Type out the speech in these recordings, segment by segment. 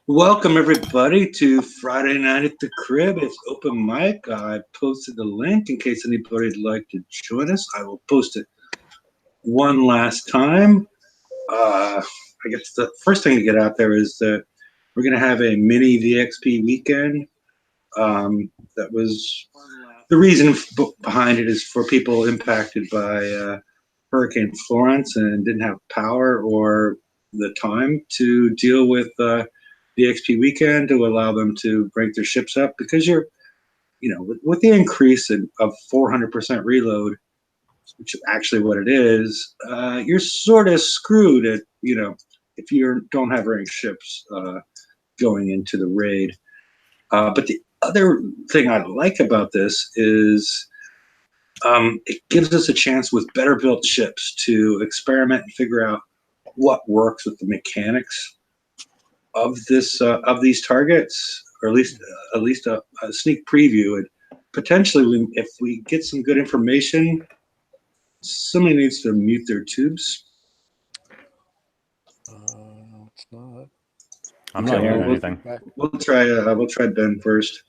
Welcome everybody to Friday Night at the Crib. It's open mic. I posted the link in case anybody'd like to join us. I will post it one last time. I guess the first thing to get out there is that we're going to have a mini VXP weekend. That was the reason behind it is for people impacted by Hurricane Florence and didn't have power or the time to deal with the XP weekend to allow them to break their ships up, because with the increase of 400% reload, which is actually what it is, you're sort of screwed if you don't have rank ships going into the raid. But the other thing I like about this is it gives us a chance with better built ships to experiment and figure out what works with the mechanics of these targets, or at least a sneak preview. And potentially, if we get some good information, somebody needs to mute their tubes. It's not. I'm not hearing anything. We'll try Ben first.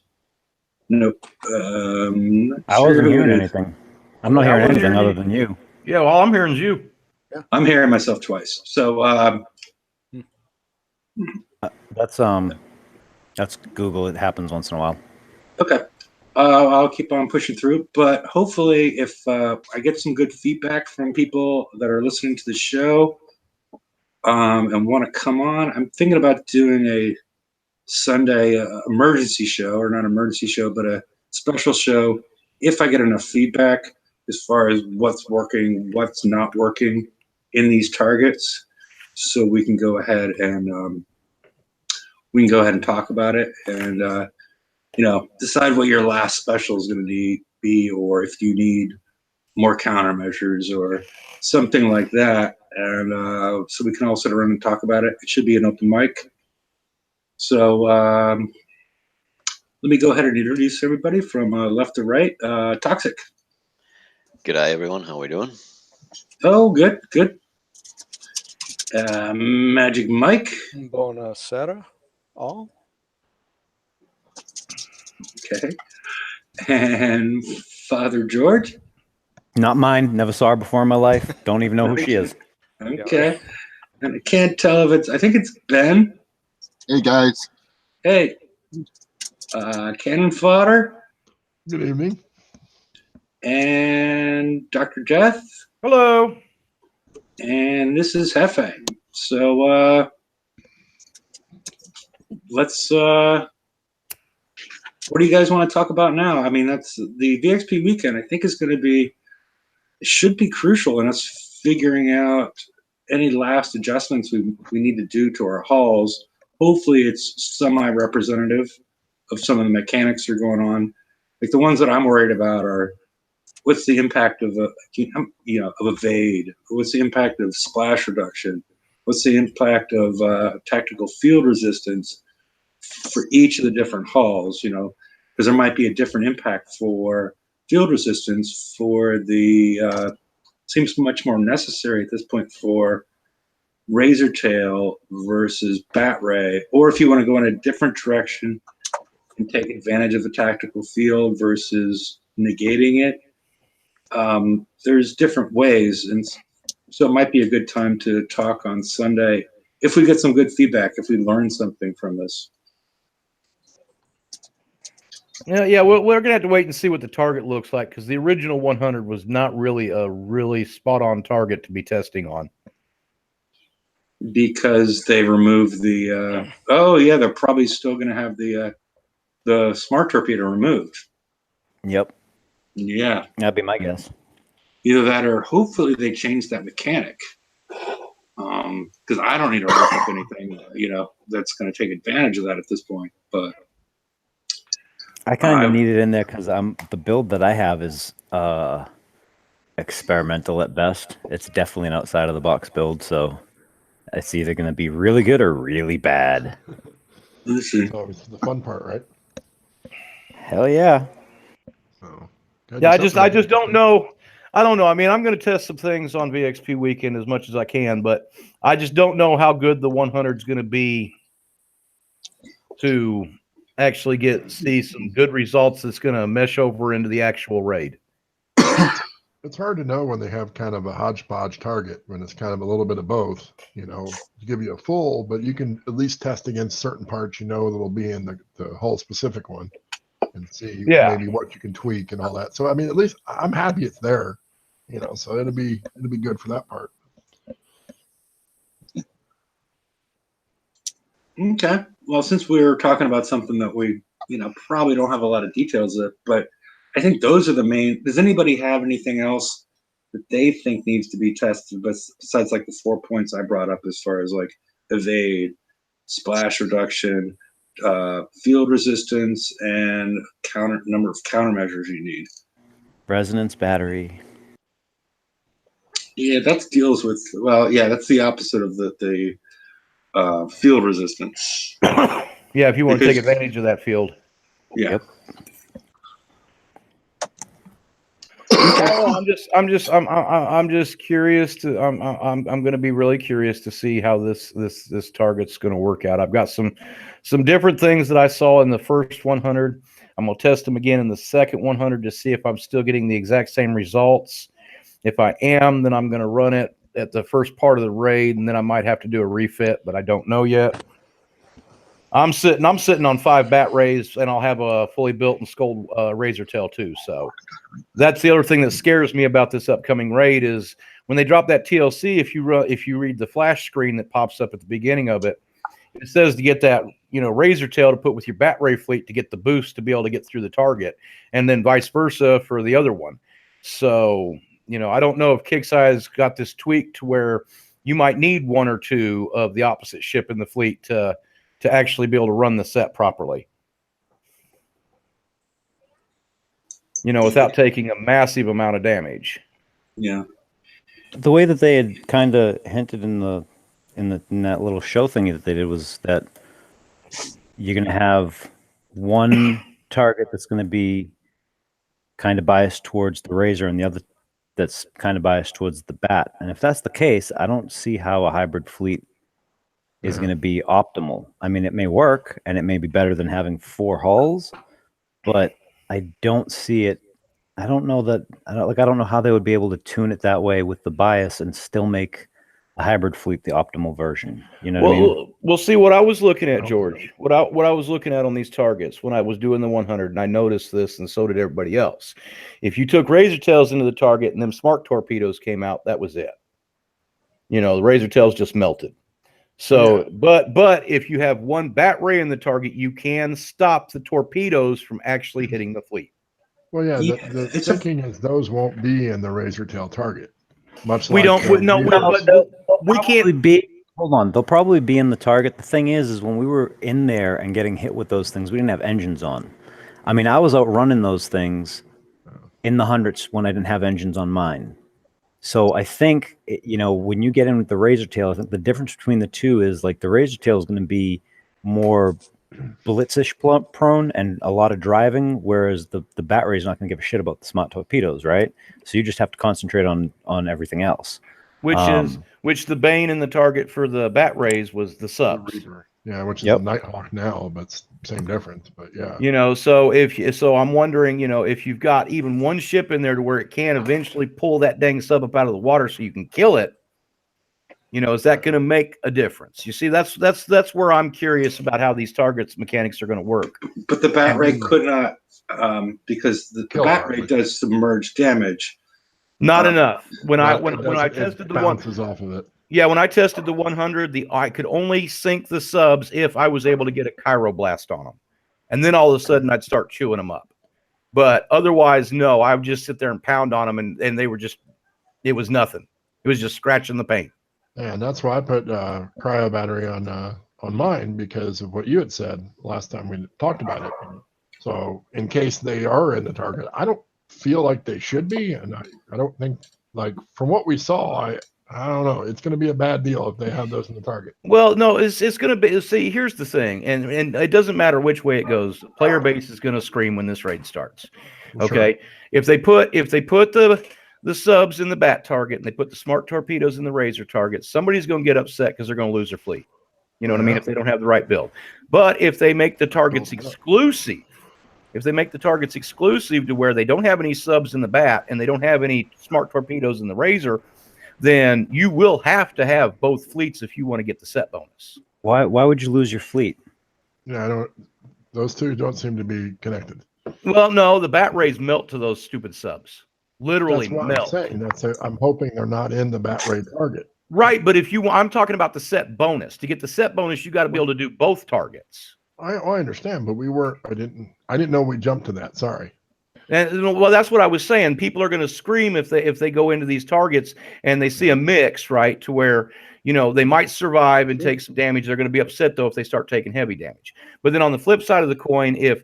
Nope. I wasn't hearing anything. I'm not hearing anything other than you. Yeah, well, I'm hearing you. Yeah. I'm hearing myself twice. So that's Google. It happens once in a while. okay. I'll keep on pushing through, but hopefully if I get some good feedback from people that are listening to the show and want to come on, I'm thinking about doing a Sunday emergency show, or not emergency show, but a special show if I get enough feedback as far as what's working, what's not working in these targets, so we can go ahead and talk about it and decide what your last special is going to be, or if you need more countermeasures or something like that. And so we can all sit around and talk about it. It should be an open mic. So let me go ahead and introduce everybody from left to right. Toxic. G'day, everyone. How are we doing? Oh, good. Magic Mike. Buonasera, all. Okay. And Father George. Not mine. Never saw her before in my life. Don't even know who she is. Okay. And I can't tell if I think it's Ben. Hey, guys. Hey. Cannon Fodder. Good evening. And Dr. Death. Hello. And this is Hefe. So let's what do you guys want to talk about now? I mean, that's the VXP weekend. I think should be crucial in us figuring out any last adjustments we need to do to our halls. Hopefully it's semi-representative of some of the mechanics that are going on. Like the ones that I'm worried about are, what's the impact of evade? What's the impact of splash reduction? What's the impact of tactical field resistance for each of the different halls? Because there might be a different impact for field resistance for the seems much more necessary at this point for Razor Tail versus Bat Ray, or if you want to go in a different direction and take advantage of the tactical field versus negating it. There's different ways, and so it might be a good time to talk on Sunday if we get some good feedback, if we learn something from this. Yeah, we're going to have to wait and see what the target looks like, because the original 100 was not really a really spot-on target to be testing on. Because they removed the they're probably still going to have the smart torpedo removed. Yep. Yeah, That'd be my guess. either that or hopefully they change that mechanic, because I don't need to look up anything that's going to take advantage of that at this point. But I kind of need it in there because the build that I have is experimental at best. It's definitely an outside of the box build, so it's either going to be really good or really bad. let's see. Always the fun part, right? Hell yeah. So, Yeah, I just don't know. I don't know. I mean, I'm going to test some things on VXP weekend as much as I can, but I just don't know how good the 100 is going to be to actually see some good results that's going to mesh over into the actual raid. It's hard to know when they have kind of a hodgepodge target, when it's kind of a little bit of both, to give you a full, but you can at least test against certain parts that'll be in the whole specific one and see maybe what you can tweak and all that. So, I mean, at least I'm happy it's there, so it'll be good for that part. Okay. Well, since we were talking about something that we, probably don't have a lot of details of, but I think those are the main. Does anybody have anything else that they think needs to be tested besides like the 4 points I brought up as far as like evade, splash reduction, field resistance, and number of countermeasures you need? Resonance battery. Yeah, that deals with that's the opposite of the field resistance. Yeah, if you want to take advantage of that field. Yeah. Yep. I'm just curious to I'm going to be really curious to see how this target's going to work out. I've got some different things that I saw in the first 100. I'm going to test them again in the second 100 to see if I'm still getting the exact same results. If I am, then I'm going to run it at the first part of the raid, and then I might have to do a refit, but I don't know yet. I'm sitting on 5 bat rays, and I'll have a fully built and skulled razor tail too. So that's the other thing that scares me about this upcoming raid is when they drop that TLC. If you read the flash screen that pops up at the beginning of it, it says to get that razor tail to put with your bat ray fleet to get the boost to be able to get through the target, and then vice versa for the other one. So I don't know if Kixeye's got this tweak to where you might need 1 or 2 of the opposite ship in the fleet to actually be able to run the set properly. Without taking a massive amount of damage. Yeah. The way that they had kind of hinted in that little show thingy that they did was that you're going to have one target that's going to be kind of biased towards the razor and the other that's kind of biased towards the bat. And if that's the case, I don't see how a hybrid fleet is going to be optimal. I mean, it may work and it may be better than having 4 hulls, but I don't see it. I don't know how they would be able to tune it that way with the bias and still make a hybrid fleet the optimal version. You know what I mean? We'll see. What I was looking at, George, what I was looking at on these targets when I was doing the 100, and I noticed this, and so did everybody else. If you took razor tails into the target and them smart torpedoes came out, that was it. The razor tails just melted. So, but if you have 1 bat ray in the target, you can stop the torpedoes from actually hitting the fleet. Well, the thinking is those won't be in the razor tail target. Much we like don't. We can't be. Hold on, they'll probably be in the target. The thing is when we were in there and getting hit with those things, we didn't have engines on. I mean, I was out running those things in the hundreds when I didn't have engines on mine. So I think, when you get in with the razor tail, I think the difference between the two is like the razor tail is going to be more blitzish prone and a lot of driving, whereas the bat ray is not going to give a shit about the smart torpedoes, right? So you just have to concentrate on everything else. Which the bane in the target for the bat rays was the subs. Yeah, which is a Nighthawk now, but same difference. But yeah, so I'm wondering, if you've got even 1 ship in there to where it can eventually pull that dang sub up out of the water so you can kill it, is that going to make a difference? You see, that's where I'm curious about how these targets mechanics are going to work. But the bat ray could not, because the bat ray does submerge damage. Not enough. When I tested the one, bounces off of it. Yeah, when I tested the 100, I could only sink the subs if I was able to get a chiroblast on them, and then all of a sudden I'd start chewing them up. But otherwise, no, I would just sit there and pound on them, and they were it was nothing. It was just scratching the paint. Yeah, and that's why I put cryo battery on mine, because of what you had said last time we talked about it. So in case they are in the target, I don't feel like they should be, and I don't think, like, from what we saw, I don't know. It's going to be a bad deal if they have those in the target. Well, no, it's going to be. See, here's the thing, and it doesn't matter which way it goes. Player base is going to scream when this raid starts. Okay, sure. If they put the the subs in the bat target and they put the smart torpedoes in the razor target, somebody's going to get upset because they're going to lose their fleet. You know what I mean? If they don't have the right build. But if they make the targets exclusive, to where they don't have any subs in the bat and they don't have any smart torpedoes in the razor, then you will have to have both fleets if you want to get the set bonus. Why would you lose your fleet? Yeah, those two don't seem to be connected. Well, no, the bat rays melt to those stupid subs. Literally That's what melt. I'm saying. I'm hoping they're not in the bat ray target. Right, but if you, I'm talking about the set bonus. To get the set bonus, you got to be able to do both targets. I understand, but we weren't. I didn't know we jumped to that. Sorry. And well, that's what I was saying. People are going to scream if they go into these targets and they see a mix, right, to where they might survive and take some damage. They're going to be upset though if they start taking heavy damage. But then on the flip side of the coin, if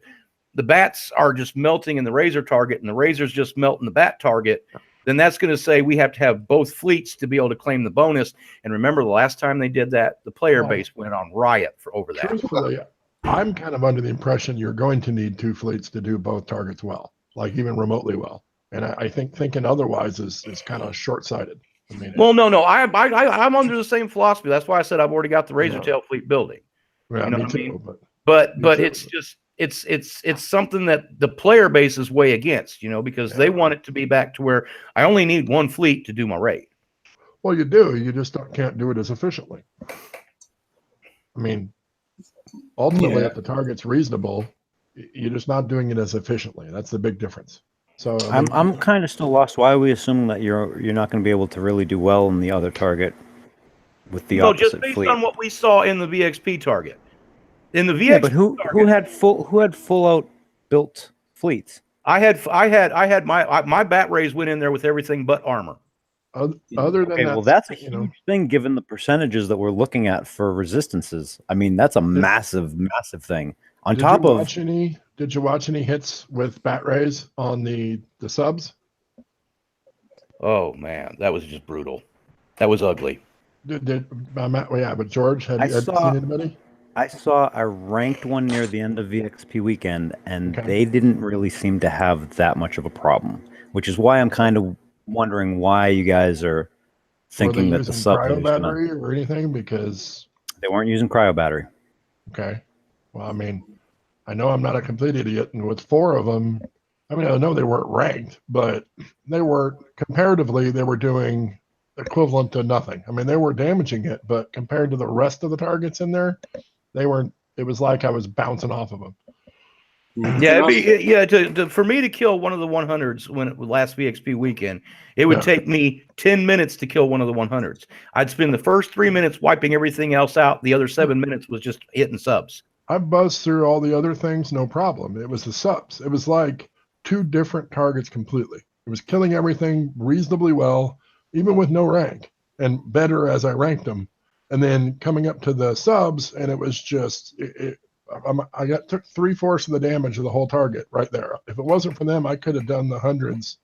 the bats are just melting in the razor target and the razors just melt in the bat target, then that's going to say we have to have both fleets to be able to claim the bonus. And remember, the last time they did that, the player base went on riot over that. Truthfully, I'm kind of under the impression you're going to need two fleets to do both targets well, like even remotely well. And I think thinking otherwise is kind of short-sighted. I mean, well, no, I'm under the same philosophy. That's why I said I've already got the razor tail fleet building. Yeah, me too, I mean? But it's just it's something that the player base is way against, because they want it to be back to where I only need one fleet to do my raid. Well, you do. You just can't do it as efficiently. I mean, ultimately, if the target's reasonable, you're just not doing it as efficiently. That's the big difference. So I'm kind of still lost. Why are we assuming that you're not going to be able to really do well in the other target with the opposite just based fleet? on what we saw in the VXP target. In the VXP, yeah, but who had full out built fleets? I had my bat rays went in there with everything but armor. Other than that, well, that's a huge thing given the percentages that we're looking at for resistances. I mean, that's a massive thing. On top of, did you watch any hits with bat rays on the subs? Oh man, that was just brutal. That was ugly. But George, have you seen anybody? I saw a ranked one near the end of VXP weekend, and they didn't really seem to have that much of a problem, which is why I'm kind of wondering why you guys are thinking that the sub cryo battery or anything, because they weren't using cryo battery. Okay. Well, I mean, I know I'm not a complete idiot, and with 4 of them, I mean, I know they weren't ranked, but they were comparatively, they were doing equivalent to nothing. I mean, they were damaging it, but compared to the rest of the targets in there, they weren't. It was like I was bouncing off of them. Yeah, for me to kill one of the 100s when it was last VXP weekend, it would take me 10 minutes to kill one of the 100s. I'd spend the first 3 minutes wiping everything else out. The other 7 minutes was just hitting subs. I buzzed through all the other things, no problem. It was the subs. It was like 2 different targets completely. It was killing everything reasonably well, even with no rank, and better as I ranked them. And then coming up to the subs, and it was just I took 3/4 of the damage of the whole target right there. If it wasn't for them, I could have done the 100s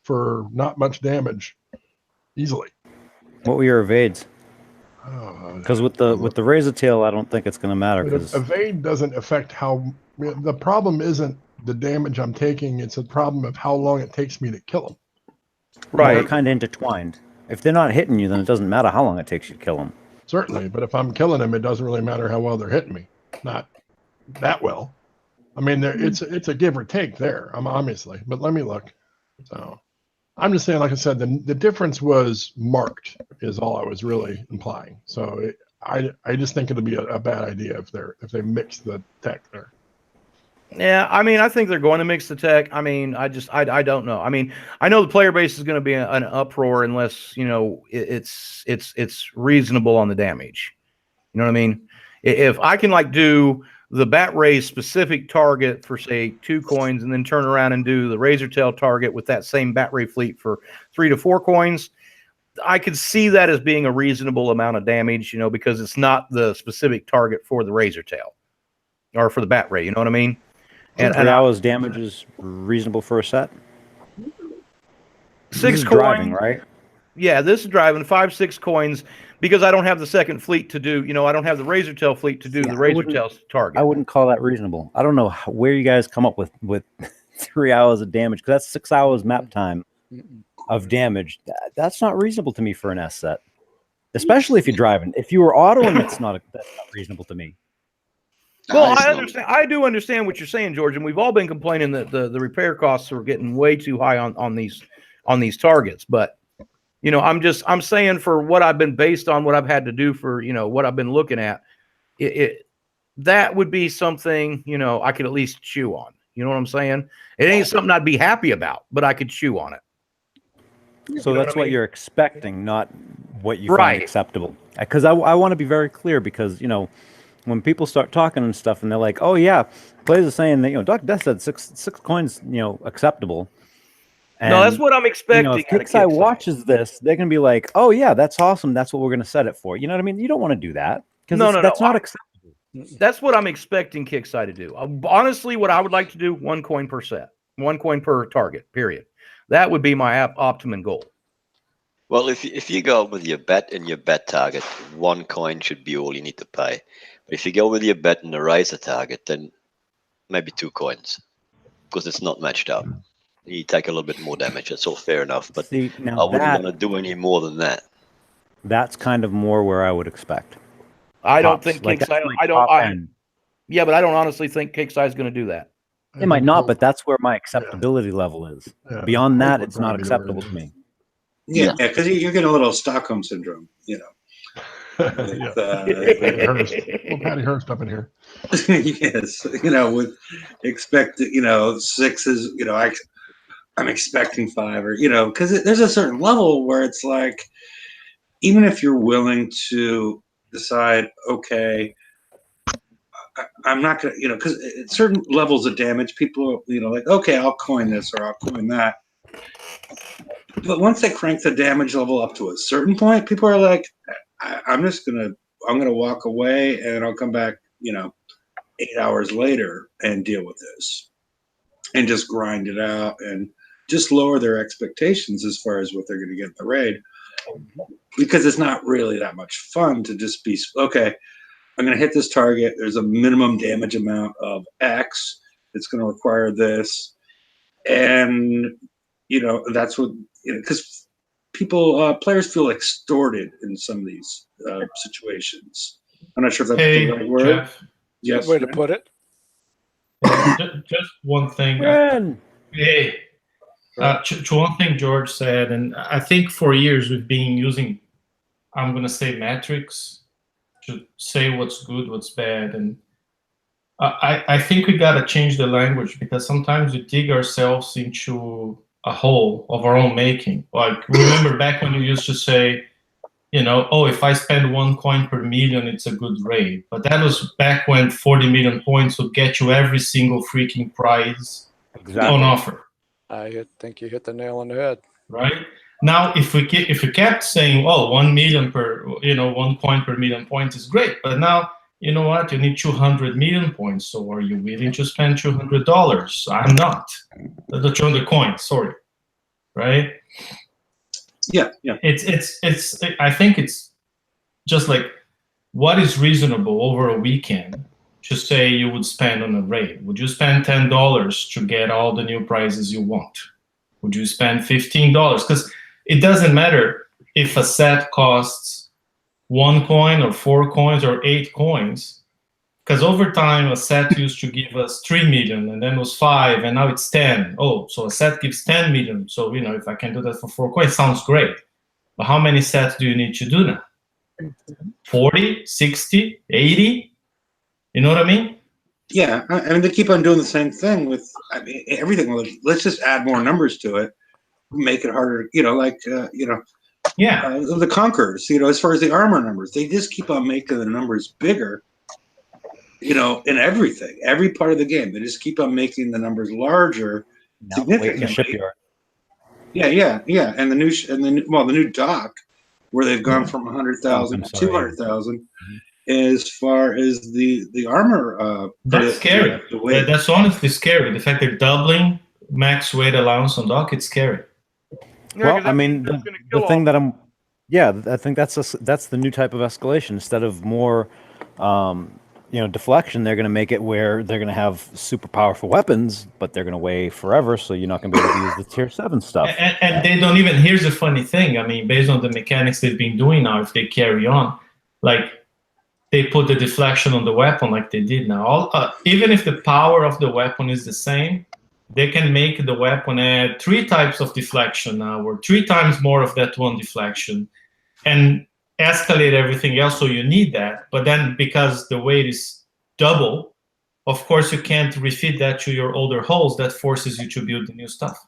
for not much damage easily. What were your evades? Because with the razor tail, I don't think it's going to matter. Because evade doesn't affect how. The problem isn't the damage I'm taking; it's a problem of how long it takes me to kill them. Right, they're kind of intertwined. If they're not hitting you, then it doesn't matter how long it takes you to kill them. Certainly, but if I'm killing them, it doesn't really matter how well they're hitting me. Not that well. I mean, it's a give or take there. Obviously, but let me look. So, I'm just saying, like I said, the difference was marked. Is all I was really implying. So, I just think it'll be a bad idea if they mix the tech there. Yeah, I mean, I think they're going to mix the tech. I mean, I don't know. I mean, I know the player base is going to be an uproar unless it's reasonable on the damage. You know what I mean? If I can do the bat ray specific target for say 2 coins, and then turn around and do the razor tail target with that same bat ray fleet for 3 to 4 coins, I could see that as being a reasonable amount of damage. Because it's not the specific target for the razor tail or for the bat ray. You know what I mean? And 3 hours damage is reasonable for a set. 6 coins, driving, right? Yeah, this is driving 5-6 coins because I don't have the second fleet to do. I don't have the razor tail fleet to do the razor tail target. I wouldn't call that reasonable. I don't know where you guys come up with 3 hours of damage, because that's 6 hours map time of damage. That's not reasonable to me for an S set, especially if you're driving. If you were autoing, that's not reasonable to me. Well, It's I not- understand. I do understand what you're saying, George, and we've all been complaining that the repair costs are getting way too high on these targets. But I'm saying for what I've been based on, what I've had to do for what I've been looking at, that would be something I could at least chew on. You know what I'm saying? It ain't something I'd be happy about, but I could chew on it. So that's what I mean? you're expecting, not what you Right. find acceptable. Because I want to be very clear, because when people start talking and stuff, and they're like, "Oh yeah, players are saying that Dr. Death said six coins acceptable." And, No, that's what I'm expecting. if Kixeye watches this, they're gonna be like, "Oh yeah, that's awesome. That's what we're gonna set it for." You know what I mean? You don't want to do that because that's not acceptable. That's what I'm expecting Kixeye to do. Honestly, what I would like to do: 1 coin per set, 1 coin per target. Period. That would be my optimum goal. Well, if you go with your bet and your bet target, 1 coin should be all you need to pay. But if you go with your bet and the riser target, then maybe 2 coins, because it's not matched up. You take a little bit more damage. That's all fair enough. But See, I now wouldn't want to do any more than that. that's kind of more where I would expect. I don't Tops. think Like, Kixeye. that's my I don't. top end. Yeah, but I don't honestly think Kixeye is going to do that. It might not, but that's where my acceptability level is. Yeah, Beyond Hope that, would it's not probably be the acceptable to range. me. Yeah, because you're getting a little Stockholm syndrome, yeah. with, Patty Hearst. Well, Patty Hearst up in here. yes, with expected, sixes, I'm expecting 5, or because there's a certain level where it's like, even if you're willing to decide, okay, I'm not gonna, because at certain levels of damage, people, like, okay, I'll coin this or I'll coin that. But once they crank the damage level up to a certain point, people are like, I'm gonna walk away and I'll come back, 8 hours later and deal with this, and just grind it out and just lower their expectations as far as what they're going to get in the raid, because it's not really that much fun to just be, okay, I'm going to hit this target. There's a minimum damage amount of X. It's going to require this. And, that's what, because players feel extorted in some of these situations. I'm not sure if that's the right word. Jeff, Yes. good way to put it. Just one thing. Ren. Hey, to one thing George said, and I think for years we've been using, I'm going to say, metrics to say what's good, what's bad. And I think we got to change the language, because sometimes we dig ourselves into a hole of our own making. Like, remember back when you used to say, oh, if I spend 1 coin per million, it's a good raid. But that was back when 40 million points would get you every single freaking prize on offer. I think you hit the nail on the head. Right? Now, if we kept saying, oh, 1 million per, 1 coin per million points is great. But now, you know what? You need 200 million points. So are you willing to spend $200? I'm not. The 200 coins, sorry. Right? Yeah. It's I think it's just like, what is reasonable over a weekend to say you would spend on a raid? Would you spend $10 to get all the new prizes you want? Would you spend $15? Because it doesn't matter if a set costs 1 coin or 4 coins or 8 coins, because over time a set used to give us 3 million, and then it was 5, and now it's 10. Oh, so a set gives 10 million. So if I can do that for 4 coins, sounds great. But how many sets do you need to do now? 40, 60, 80? You know what I mean? Yeah, I mean, they keep on doing the same thing with, everything. Let's just add more numbers to it, make it harder. The Conquerors. As far as the armor numbers, they just keep on making the numbers bigger. In everything, every part of the game, they just keep on making the numbers larger, significantly. Shipyard. Yeah, and the new dock, where they've gone from 100,000 to 200,000. As far as the armor, that's scary. That's honestly scary. The fact they're doubling max weight allowance on dock, it's scary. Well, I mean, the thing that I think that's the new type of escalation. Instead of more, deflection, they're going to make it where they're going to have super powerful weapons, but they're going to weigh forever, so you're not going to be able to use the tier 7 stuff. And they don't even, here's the funny thing, I mean, based on the mechanics they've been doing now, if they carry on, like, they put the deflection on the weapon like they did now. Even if the power of the weapon is the same, they can make the weapon add 3 types of deflection now, or 3 times more of that one deflection, and escalate everything else, so you need that. But then because the weight is double, of course you can't refit that to your older hulls. That forces you to build the new stuff.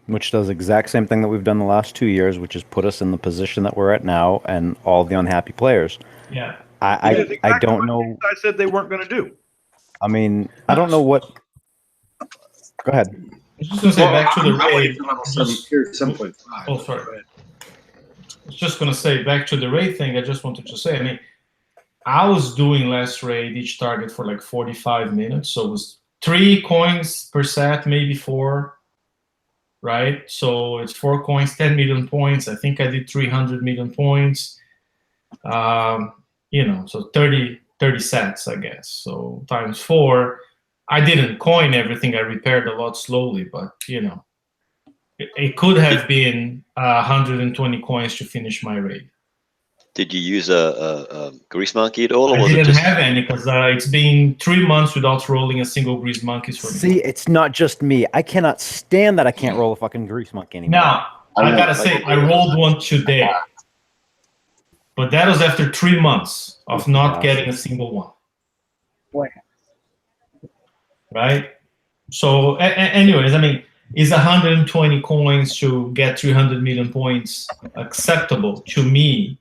Which does the exact same thing that we've done the last 2 years, which is put us in the position that we're at now and all the unhappy players. Yeah. I don't know. I said they weren't going to do. I mean, I don't know what. Go ahead. I was just going to say, back to the raid. Level 7 tier 7.5. Oh, sorry. I was just going to say, back to the raid thing, I just wanted to say, I mean, I was doing last raid, each target for like 45 minutes. So it was 3 coins per set, maybe 4, right? So it's 4 coins, 10 million points. I think I did 300 million points. So 30 sets, I guess. So times 4. I didn't coin everything. I repaired a lot slowly, but, it could have been 120 coins to finish my raid. Did you use a grease monkey at all? Or I was didn't it just... have any because it's been 3 months without rolling a single grease monkeys for me. See, it's not just me. I cannot stand that I can't roll a fucking grease monkey anymore. Now, I gotta say, I rolled one today. But that was after 3 months of not getting a single one. Right? So, anyways, I mean, is 120 coins to get 300 million points acceptable to me?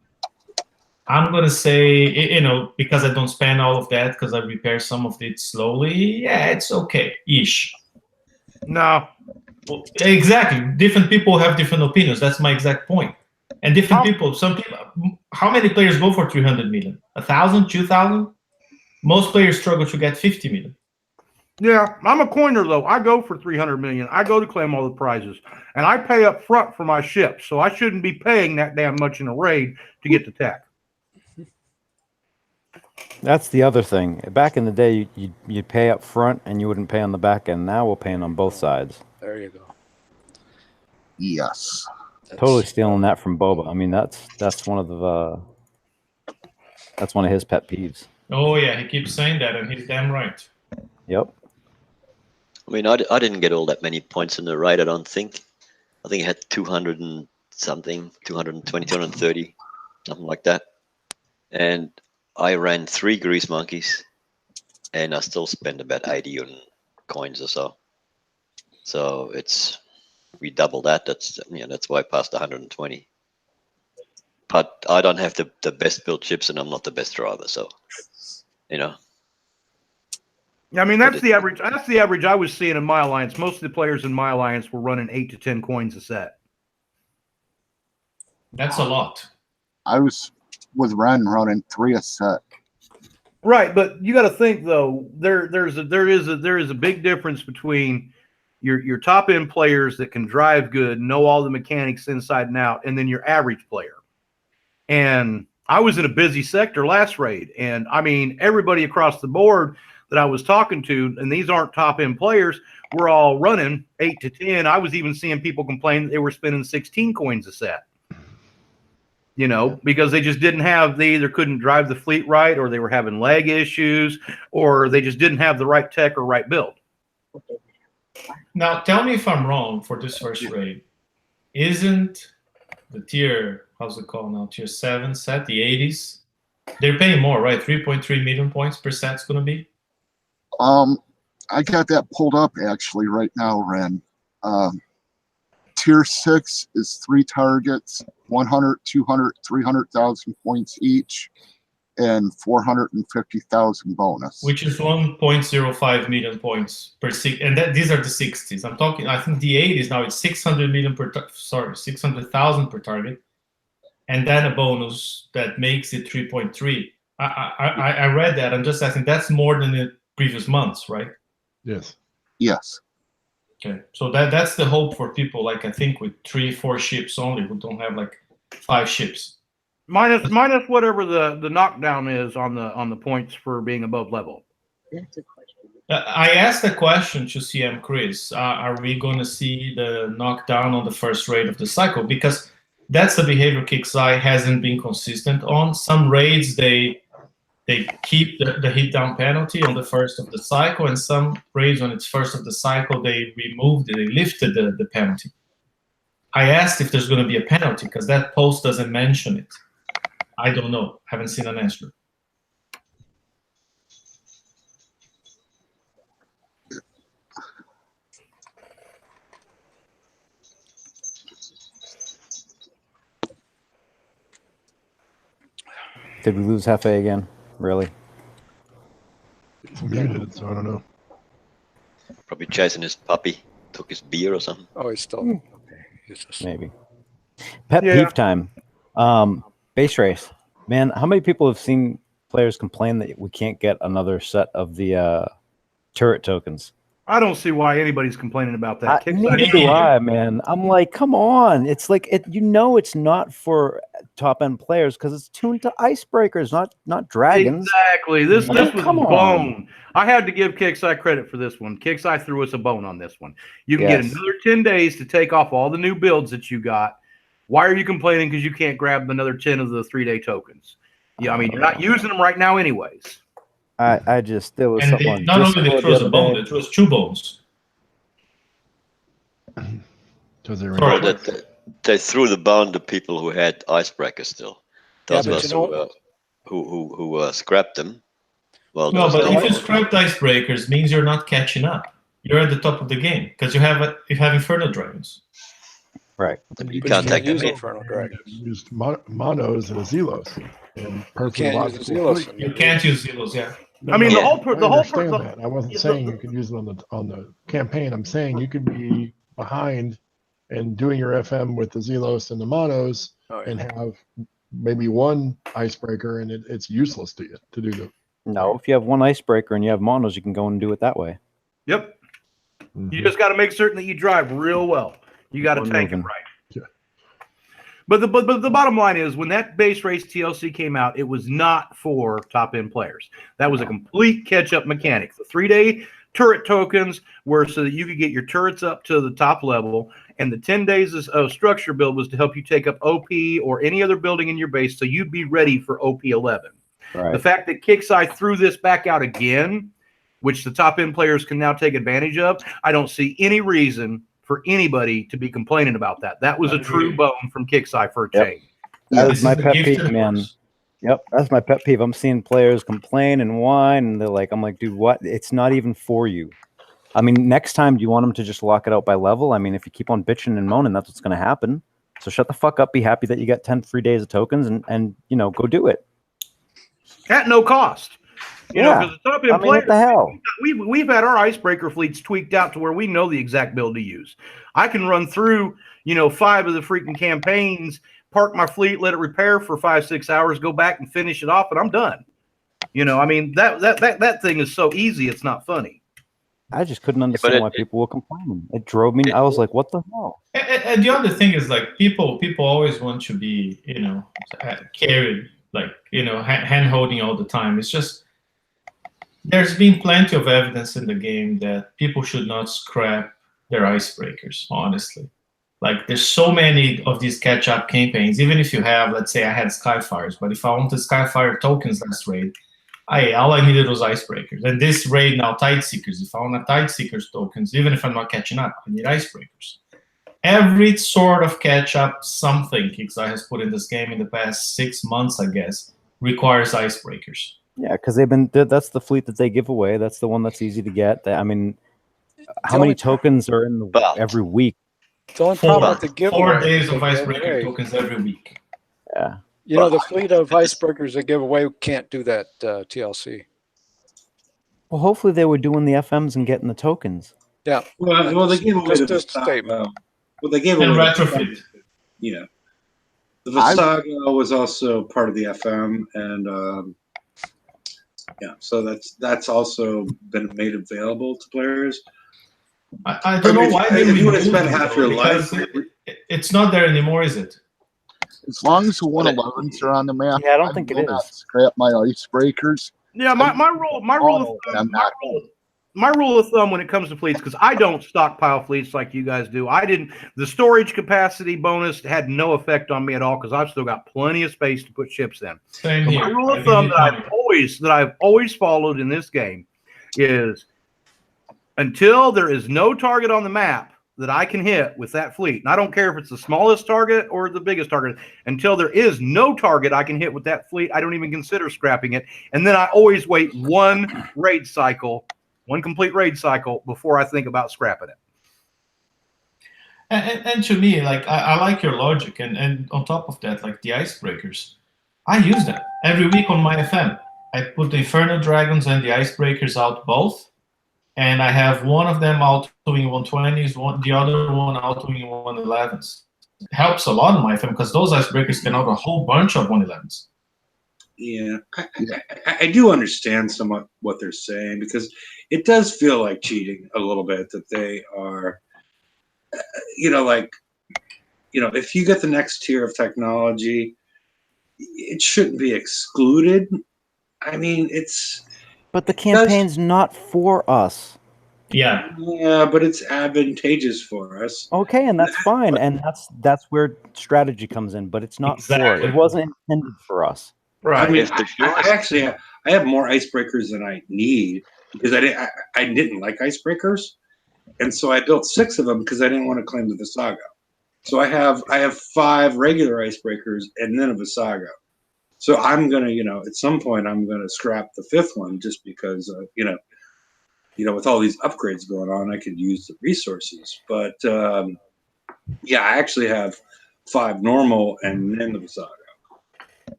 I'm going to say, because I don't spend all of that, because I repair some of it slowly, yeah, it's okay-ish. No. Well, exactly. Different people have different opinions. That's my exact point. And different people, some people, how many players go for 300 million? 1,000, 2,000? Most players struggle to get 50 million. Yeah, I'm a coiner, though. I go for 300 million. I go to claim all the prizes. And I pay up front for my ship, so I shouldn't be paying that damn much in a raid to get the tech. That's the other thing. Back in the day, you'd pay up front and you wouldn't pay on the back end. Now we're paying on both sides. There you go. Yes. Totally stealing that from Boba. I mean, that's one of his pet peeves. Oh, yeah, he keeps saying that, and he's damn right. Yep. I mean, I didn't get all that many points in the raid, I don't think. I think I had 200 and something, 220, 230, something like that. And I ran 3 grease monkeys, and I still spent about 80 on coins or so. So we double that. That's why I passed 120. But I don't have the best built chips, and I'm not the best driver, so I mean, that's the average. That's the average I was seeing in my alliance. Most of the players in my alliance were running 8 to 10 coins a set. That's a lot. I was with Ren running 3 a set. Right, but you got to think though. There is a big difference between your top end players that can drive good, know all the mechanics inside and out, and then your average player. And I was in a busy sector last raid, and I mean everybody across the board that I was talking to, and these aren't top end players, were all running 8 to 10. I was even seeing people complain that they were spending 16 coins a set. Because they just they either couldn't drive the fleet right, or they were having lag issues, or they just didn't have the right tech or right build. Now, tell me if I'm wrong for this first raid. Isn't the tier, how's it called now, tier 7 set, the 80s? They're paying more, right? 3.3 million points per set is going to be? I got that pulled up actually right now, Ren. Tier 6 is 3 targets, 100, 200, 300,000 points each, and 450,000 bonus. Which is 1.05 million points per six, and these are the 60s. I'm talking. I think the 80s now it's 600 million 600,000 per target, and then a bonus that makes it 3.3. I read that. I'm just asking. That's more than the previous months, right? Yes. Yes. Okay, so that's the hope for people. Like I think with 3-4 ships only, who don't have like 5 ships. minus whatever the knockdown is on the points for being above level. That's a question. I asked the question to CM Chris. Are we going to see the knockdown on the first raid of the cycle? Because that's the behavior Kixeye hasn't been consistent on. Some raids, they keep the hit down penalty on the first of the cycle, and some raids on its first of the cycle, they lifted the penalty. I asked if there's going to be a penalty because that post doesn't mention it. I don't know. Haven't seen an answer. Did we lose Hefe again? Really? It's muted, so I don't know. Probably chasing his puppy. Took his beer or something. Oh, he's still. Okay. He's just, Maybe. Pet Yeah. peeve time. Base race. Man, how many people have seen players complain that we can't get another set of the turret tokens? I don't see why anybody's complaining about that. Neither do I, man. I'm like, come on. It's like it's not for top end players because it's tuned to icebreakers, not dragons. Exactly. This was come a on. bone. I had to give Kixeye credit for this one. Kixeye threw us a bone on this one. You can get Yes. another 10 days to take off all the new builds that you got. Why are you complaining because you can't grab another 10 of the 3-day tokens? Yeah, I mean, you're not using them right now anyways. I just, there was And something on not only they Discord threw us the a other bone, day. they threw us 2 bones. Because they were Sorry. They threw the bone to people who had icebreakers still. Those Yeah, of but us you know- who scrapped them. Well, No, there's but no if you bone. scrapped icebreakers, means you're not catching up. You're at the top of the game because you have Inferno Dragons. Right. You but can't you take can't use them in. Infernal Dragons. used monos and a Zelos. And You can't use the Zelos. You can't use Zelos, yeah. I mean, Yeah. the whole I understand that. I wasn't saying you could use it on the campaign. I'm saying you could be behind and doing your FM with the Zelos and the monos Oh, yeah. and have maybe one icebreaker, and it's useless to you to do the. No, if you have one icebreaker and you have monos, you can go and do it that way. Yep. You just got to make certain that you drive real well. You got to We're tank it moving. right. Yeah. But the bottom line is, when that base race TLC came out, it was not for top end players. That was a complete catch up mechanic. The 3-day turret tokens were so that you could get your turrets up to the top level, and the 10 days of structure build was to help you take up OP or any other building in your base, so you'd be ready for OP 11. Right. The fact that Kixeye threw this back out again, which the top end players can now take advantage of, I don't see any reason for anybody to be complaining about that. That was a true bone from Kixeye for a Yep. change. That This is my is the pet gift peeve, of man. course. Yep, that's my pet peeve. I'm seeing players complain and whine, and I'm like, dude, what? It's not even for you. I mean, next time, do you want them to just lock it out by level? I mean, if you keep on bitching and moaning, that's what's going to happen. So shut the fuck up. Be happy that you got 10 free days of tokens, and go do it. At no cost. You know, because the top end I mean, what players, the hell? we've had our icebreaker fleets tweaked out to where we know the exact build to use. I can run through, 5 of the freaking campaigns, park my fleet, let it repair for 5-6 hours, go back and finish it off, and I'm done. I mean, that thing is so easy, it's not funny. I just couldn't understand why people were complaining. It drove me. I was like, what the hell? And the other thing is, like, people always want to be, carried, like, hand holding all the time. It's just, there's been plenty of evidence in the game that people should not scrap their icebreakers, honestly. Like, there's so many of these catch-up campaigns. Even if you have, let's say I had Skyfires, but if I wanted Skyfire tokens last raid, all I needed was icebreakers. And this raid now, Tideseekers. If I want a Tideseekers tokens, even if I'm not catching up, I need icebreakers. Every sort of catch-up, something Kixeye has put in this game in the past 6 months, I guess, requires icebreakers. Yeah, because that's the fleet that they give away. That's the one that's easy to get. I mean, how many tokens are in every week? The only problem with the giveaway. 4 days of the icebreaker giveaway, tokens every week. Yeah. the fleet of icebreakers that give away can't do that TLC. Well, hopefully they were doing the FMs and getting the tokens. Yeah. Well, they gave away Just the a statement. well, they gave And away retrofit. Yeah. The Visaga was also part of the FM, and so that's also been made available to players. I don't know why they if you would have removed spent it, half though, your life, because it's not there anymore, is it? As long as the 111s are on the map, Yeah, I don't think it will not is. scrap my icebreakers. Yeah, my rule of thumb when it comes to fleets, because I don't stockpile fleets like you guys do. The storage capacity bonus had no effect on me at all because I've still got plenty of space to put ships in. Same So here. my rule of thumb that I've always followed in this game is until there is no target on the map that I can hit with that fleet, and I don't care if it's the smallest target or the biggest target, until there is no target I can hit with that fleet, I don't even consider scrapping it. And then I always wait one complete raid cycle before I think about scrapping it. And to me, like I like your logic, and on top of that, like the icebreakers, I use them every week on my FM. I put the Inferno Dragons and the icebreakers out both, and I have one of them out doing 120s, the other one out doing 111s. It helps a lot in my FM because those icebreakers can out a whole bunch of 111s. Yeah, I do understand somewhat what they're saying because it does feel like cheating a little bit that they are, if you get the next tier of technology, it shouldn't be excluded. I mean, But the campaign's not for us. Yeah. Yeah, but it's advantageous for us. Okay, and that's fine, and that's where strategy comes in. But it's not Exactly. it wasn't intended for us. I mean, I have more icebreakers than I need because I didn't like icebreakers, and so I built 6 of them because I didn't want to claim the Visago. So I have 5 regular icebreakers and then a Visago. So I'm gonna, at some point I'm gonna scrap the 5th one just because, with all these upgrades going on, I could use the resources. But I actually have 5 normal and then the Visago.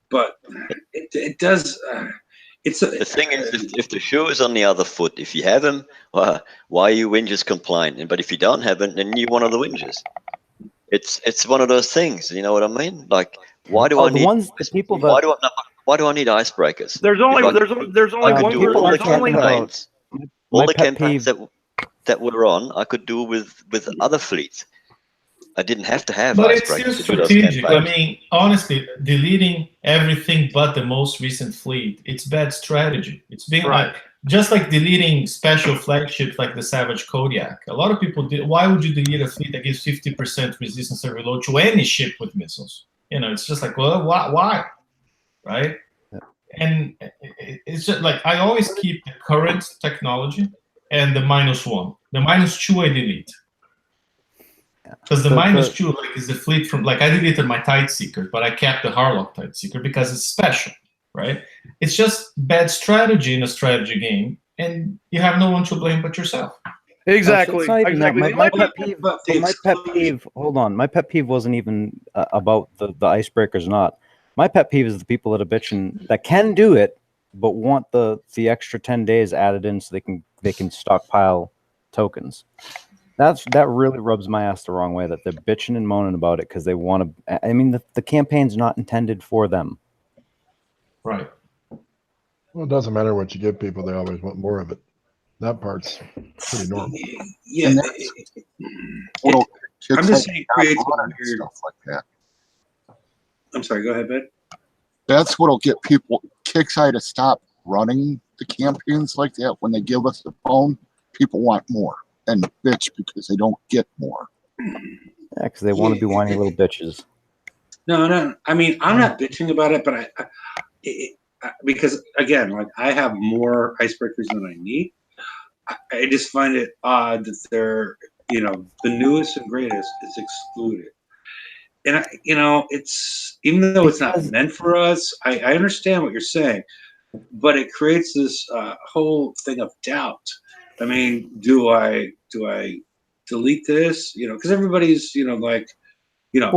But it does. The thing is, if the shoe is on the other foot, if you have him, why are you winges compliant? But if you don't have him, then you're one of the winges. It's one of those things. You know what I mean? Like, why do I need? Why do I need icebreakers? There's only one. There's only campaigns. All the campaigns that we're on, I could do with other fleets. I didn't have to have but it's icebreakers. still strategic. I mean, honestly, deleting everything but the most recent fleet, it's bad strategy. It's being just like deleting special flagships like the Savage Kodiak. A lot of people did. Why would you delete a fleet that gives 50% resistance and reload to any ship with missiles? It's just like, well, why? Right? Yeah. And it's just like I always keep the current technology and the -1. The -2 I delete. Because the -2 is the fleet from I deleted my Tideseeker, but I kept the Harlock Tideseeker because it's special, right? It's just bad strategy in a strategy game, and you have no one to blame but yourself. Exactly. It's not even that. My pet peeve. Hold on. My pet peeve wasn't even about the icebreakers. Not. My pet peeve is the people that are bitching that can do it, but want the extra 10 days added in so they can stockpile tokens. That really rubs my ass the wrong way that they're bitching and moaning about it because they want to. I mean, the campaign's not intended for them. Right. Well, it doesn't matter what you give people; they always want more of it. That part's pretty normal. Yeah. I'm just saying, it creates weird stuff like that. I'm sorry. Go ahead, Ben. That's what'll get people Kixeye to stop running the campaigns like that. When they give us the phone, people want more. And bitch because they don't get more. Yeah, because they want to be whiny little bitches. No. I mean, I'm not bitching about it, but because again, I have more icebreakers than I need. I just find it odd that they're, the newest and greatest is excluded. And it's even though it's not meant for us, I understand what you're saying, but it creates this whole thing of doubt. I mean, do I delete this? Because everybody's, Well,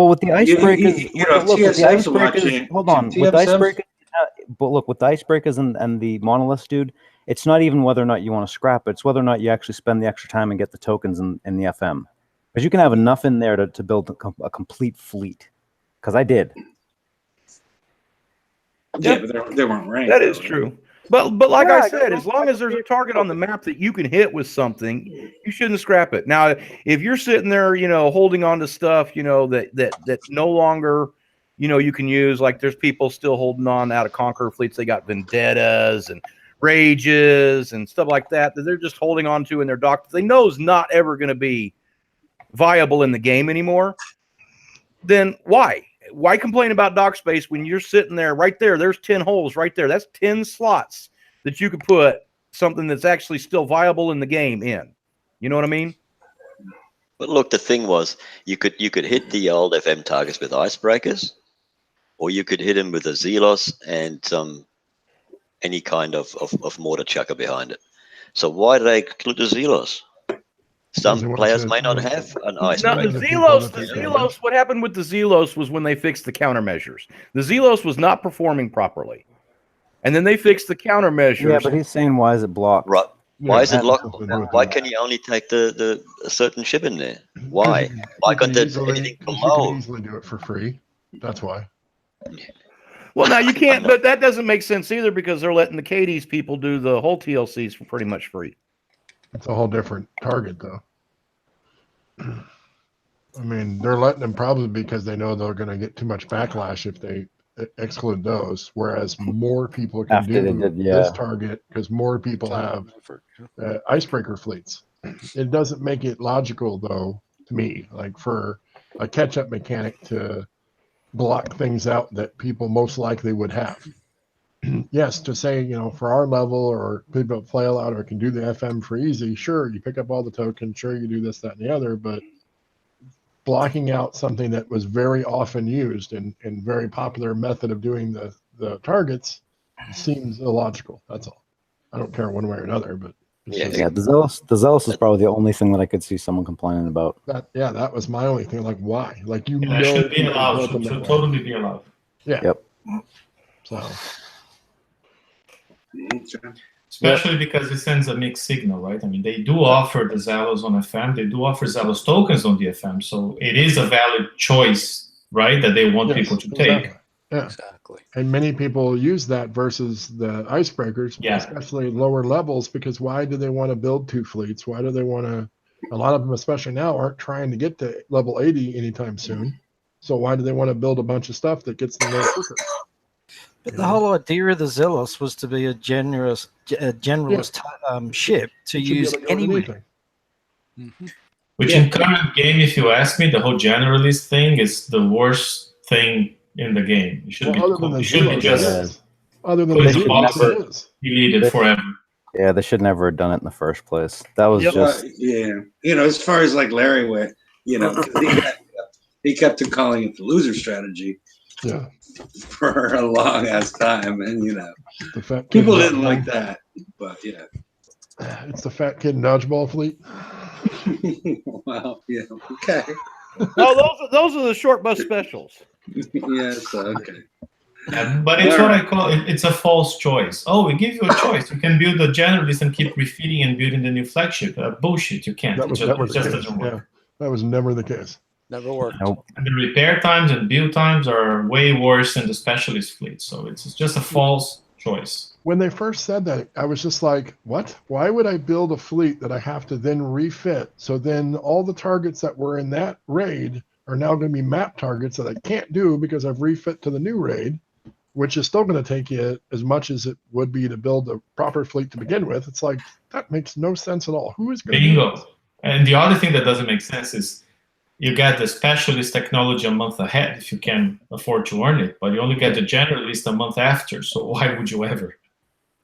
with the icebreakers, with the icebreakers, hold on. With icebreakers, but look, with the icebreakers and the monolith, dude, it's not even whether or not you want to scrap it. It's whether or not you actually spend the extra time and get the tokens in the FM. Because you can have enough in there to build a complete fleet. Because I did. Yeah, but they weren't ranked. That is true. But like I said, as long as there's a target on the map that you can hit with something, you shouldn't scrap it. Now, if you're sitting there, holding on to stuff, that's no longer you can use. Like there's people still holding on out of Conqueror fleets. They got Vendettas and Rages and stuff like that they're just holding on to in their dock. They know is not ever going to be viable in the game anymore. Then why complain about dock space when you're sitting there right there? There's 10 holes right there. That's 10 slots that you could put something that's actually still viable in the game in. You know what I mean? But look, the thing was, you could hit the old FM targets with icebreakers, or you could hit them with a Zelos and any kind of mortar chucker behind it. So why do they include the Zelos? Some players may not have an icebreaker. The Zelos, what happened with the Zelos was when they fixed the countermeasures. The Zelos was not performing properly. And then they fixed the countermeasures. Yeah, but he's saying, why is it blocked? Right. Why is it locked? Why can can you only take a certain ship in there? Why? Why can't there be anything You below? can easily do it for free. That's why. Well, now you can't, but that doesn't make sense either because they're letting the Cadies people do the whole TLCs for pretty much free. It's a whole different target, though. I mean, they're letting them probably because they know they're going to get too much backlash if they exclude those, whereas more people can After they do did, yeah. this target because more people have icebreaker fleets. It doesn't make it logical, though, to me, like for a catch-up mechanic to block things out that people most likely would have. Yes, to say, for our level or people that play a lot or can do the FM for easy, sure, you pick up all the tokens, sure, you do this, that, and the other, but blocking out something that was very often used and very popular method of doing the targets seems illogical. That's all. I don't care one way or another, but yeah, the Zealous is probably the only thing that I could see someone complaining about. that was my only thing. Like, why? Like, That should be allowed. Should totally be allowed. Yeah. Yep. So. Especially because it sends a mixed signal, right? I mean, they do offer the Zealous on FM. They do offer Zealous tokens on the FM. So it is a valid choice, right, that they want people to take. Yeah. Exactly. And many people use that versus the icebreakers, especially lower levels, because why do they want to build two fleets? Why do they want to? A lot of them, especially now, aren't trying to get to level 80 anytime soon. So why do they want to build a bunch of stuff that gets them there quicker? But the whole idea of the Zealous was to be a generalist ship to use anywhere. Which in current game, if you ask me, the whole generalist thing is the worst thing in the game. It should be just other than the boxes deleted forever. Yeah, they should never have done it in the first place. That was just as far as like Larry went, he kept on calling it the loser strategy. Yeah. For a long ass time, and people didn't like that, but yeah, it's the fat kid dodgeball fleet. Well, yeah, okay. Those are the short bus specials. Yes, okay. Yeah, but it's what I call it. It's a false choice. Oh, we give you a choice. You can build a generalist and keep refeeding and building the new flagship. Bullshit, you can't. It just doesn't work. Yeah, that was never the case. Never worked. Nope. And the repair times and build times are way worse than the specialist fleet. So it's just a false choice. When they first said that, I was just like, what? Why would I build a fleet that I have to then refit? So then all the targets that were in that raid are now going to be map targets that I can't do because I've refit to the new raid, which is still going to take you as much as it would be to build a proper fleet to begin with. It's like, that makes no sense at all. Who is going to do this? And the other thing that doesn't make sense is you get the specialist technology a month ahead if you can afford to earn it, but you only get the generalist a month after. So why would you ever?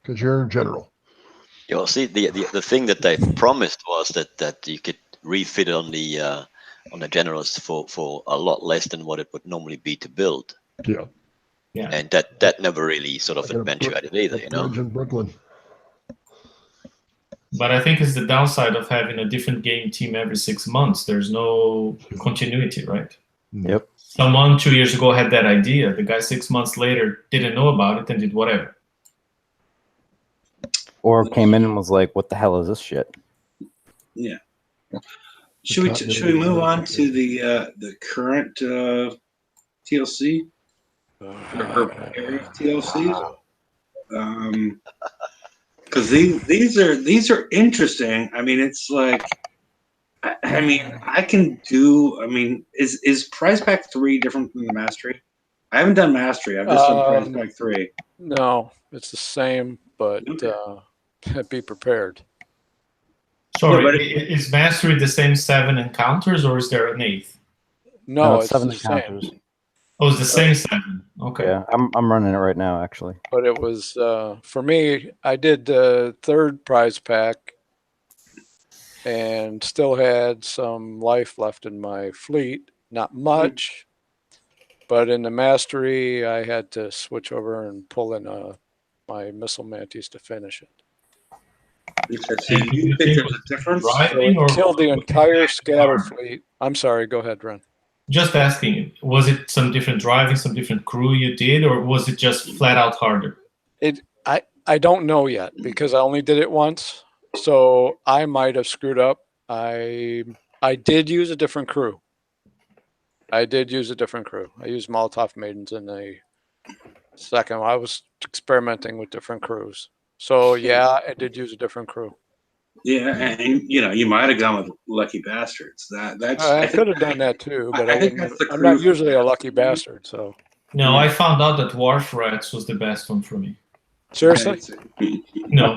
Because you're general. You see, the thing that they promised was that you could refit on the generalist for a lot less than what it would normally be to build. Yeah. And that never really sort of eventuated either, In Brooklyn. But I think it's the downside of having a different game team every 6 months. There's no continuity, right? Yep. Someone 2 years ago had that idea. The guy 6 months later didn't know about it and did whatever. Or came in and was like, "What the hell is this shit?" Yeah. Should we move on to the current TLC or TLCs? Because these are interesting. I mean, it's like, I mean, I can do. I mean, is Prize Pack 3 different from the Mastery? I haven't done mastery. I've just done prize pack 3. No, it's the same, but be prepared. Sorry, Yeah, but is mastery the same 7 encounters, or is there an 8th? No, it's 7 the same. encounters. Oh, it's the same 7. Okay. Yeah, I'm running it right now, actually. But it was for me. I did the 3rd prize pack, and still had some life left in my fleet. Not much, but in the mastery, I had to switch over and pull in my missile mantis to finish it. So you think there's a difference? So it killed the entire scatter fleet. I'm sorry. Go ahead, Ren. Just asking, was it some different driving, some different crew you did, or was it just flat out harder? I don't know yet because I only did it once, so I might have screwed up. I did use a different crew. I used Molotov Maidens in the second. I was experimenting with different crews. So yeah, I did use a different crew. Yeah, and you might have gone with Lucky Bastards. That's I could have done that too, but I think that's the I'm not crew. usually a lucky bastard. So No, I found out that Wharf Rats was the best one for me. seriously, No.